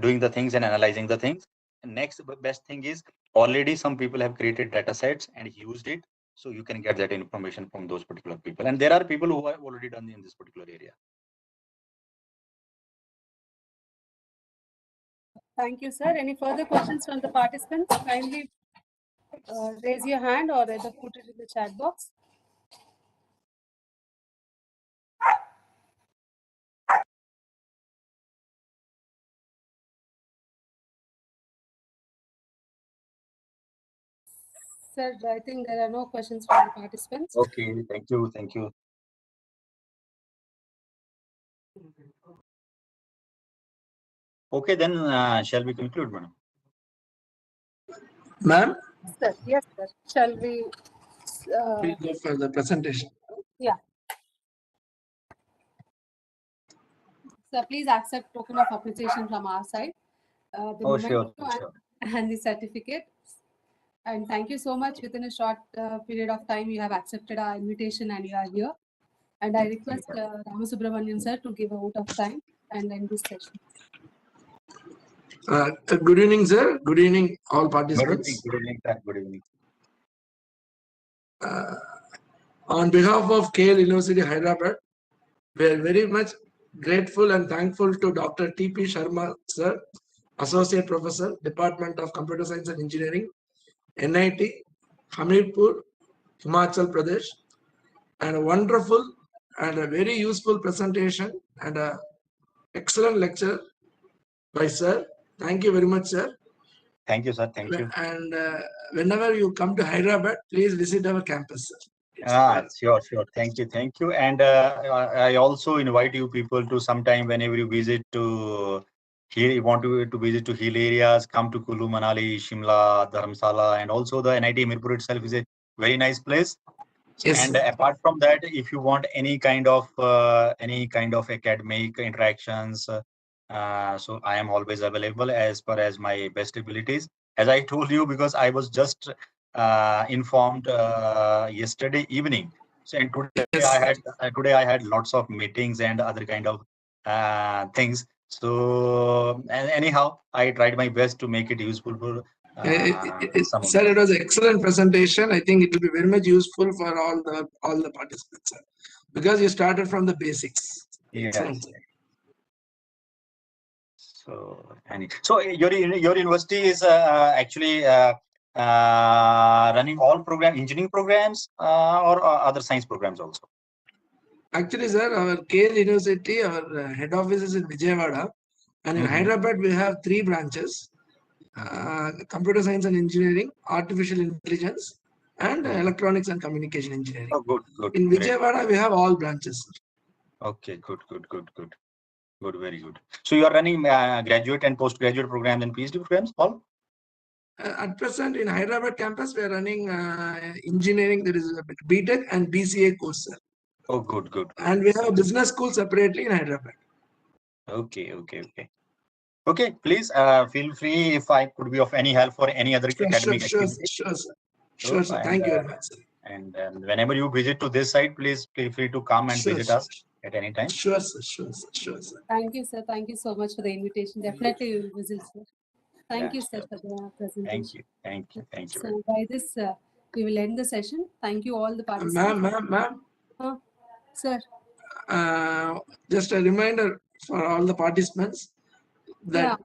doing the things and analyzing the things. And next best thing is already some people have created data sets and used it. So you can get that information from those particular people. And there are people who have already done in this particular area. Thank you, sir. Any further questions from the participants? Kindly raise your hand or either put it in the chat box. Sir, I think there are no questions from the participants. Okay, thank you. Thank you. Okay, then shall we conclude, madam? Ma'am, Sir, yes, sir. Shall we? please go for the presentation. Yeah. Sir, please accept token of appreciation from our side. The Oh, sure, memento sure. and the certificate. And thank you so much. Within a short period of time, you have accepted our invitation and you are here. And I request Ramasubramanian sir to give a vote of thanks and end this session. Good evening, sir. Good evening, all participants. Good evening, sir. Good evening. On behalf of KL University, Hyderabad, we are very much grateful and thankful to Dr. T.P. Sharma, sir, Associate Professor, Department of Computer Science and Engineering, NIT, Hamirpur, Himachal Pradesh, and a wonderful and a very useful presentation and a excellent lecture by sir. Thank you very much, sir. Thank you, sir. Thank you. And whenever you come to Hyderabad, please visit our campus, sir. Sure, sure. Thank you, thank you. And I also invite you people to sometime whenever you visit to here, you want to visit to hill areas, come to Kulu, Manali, Shimla, Dharamsala, and also the NIT Hamirpur itself is a very nice place. Yes, And sir. apart from that, if you want any kind of academic interactions, so I am always available as per as my best abilities. As I told you, because I was just informed yesterday evening. So and today Yes. I had lots of meetings and other kind of things. So anyhow, I tried my best to make it useful for some of Sir, them. it was an excellent presentation. I think it will be very much useful for all the participants, sir, because you started from the basics. Yes. Excellent, sir. So your university is actually running all engineering programs or other science programs also. Actually, sir, our KL University, our head office is in Vijayawada, and in Hyderabad we have 3 branches. computer science and engineering, artificial intelligence, and electronics and communication engineering. Oh, good, good. In Great. Vijayawada, we have all branches. Okay, good, good, good, good. Good, very good. So you are running graduate and postgraduate programs and PhD programs, all? At present, in Hyderabad campus, we are running engineering, there is a BTech and BCA course, sir. Oh, good, good. And we have a business school separately in Hyderabad. Okay, okay, okay. Okay, please feel free if I could be of any help for any other academic activity. Sure, sir. Sure, sir. And, Thank you very much, sir. And whenever you visit to this site, please feel free to come and visit us at any time. Sure, sir. Sure, sir. Sure, sir. Thank you, sir. Thank you so much for the invitation. Definitely we will visit, sir. Thank you, sir, Sure. for the presentation. Thank you. Thank you. Thank you. So by this, we will end the session. Thank you all the participants. Ma'am, Sir. just a reminder for all the participants that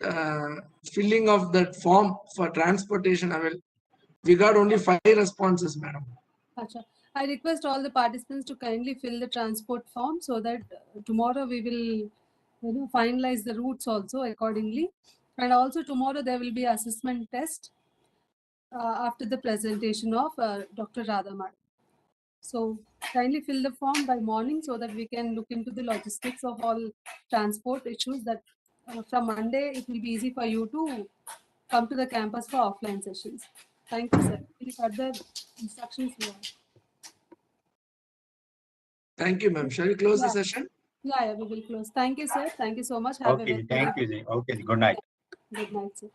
filling of that form for transportation, we got only 5 responses, madam. Achha. I request all the participants to kindly fill the transport form so that tomorrow we will finalize the routes also accordingly. And also tomorrow there will be assessment test after the presentation of Dr. Radhaman. So kindly fill the form by morning so that we can look into the logistics of all transport issues that from Monday it will be easy for you to come to the campus for offline sessions. Thank you, sir. Any further instructions you have? Thank you, ma'am. Shall we close the session? Yeah, we will close. Thank you, sir. Thank you so much. Have Okay, a thank you. Okay, good night. Good night, sir.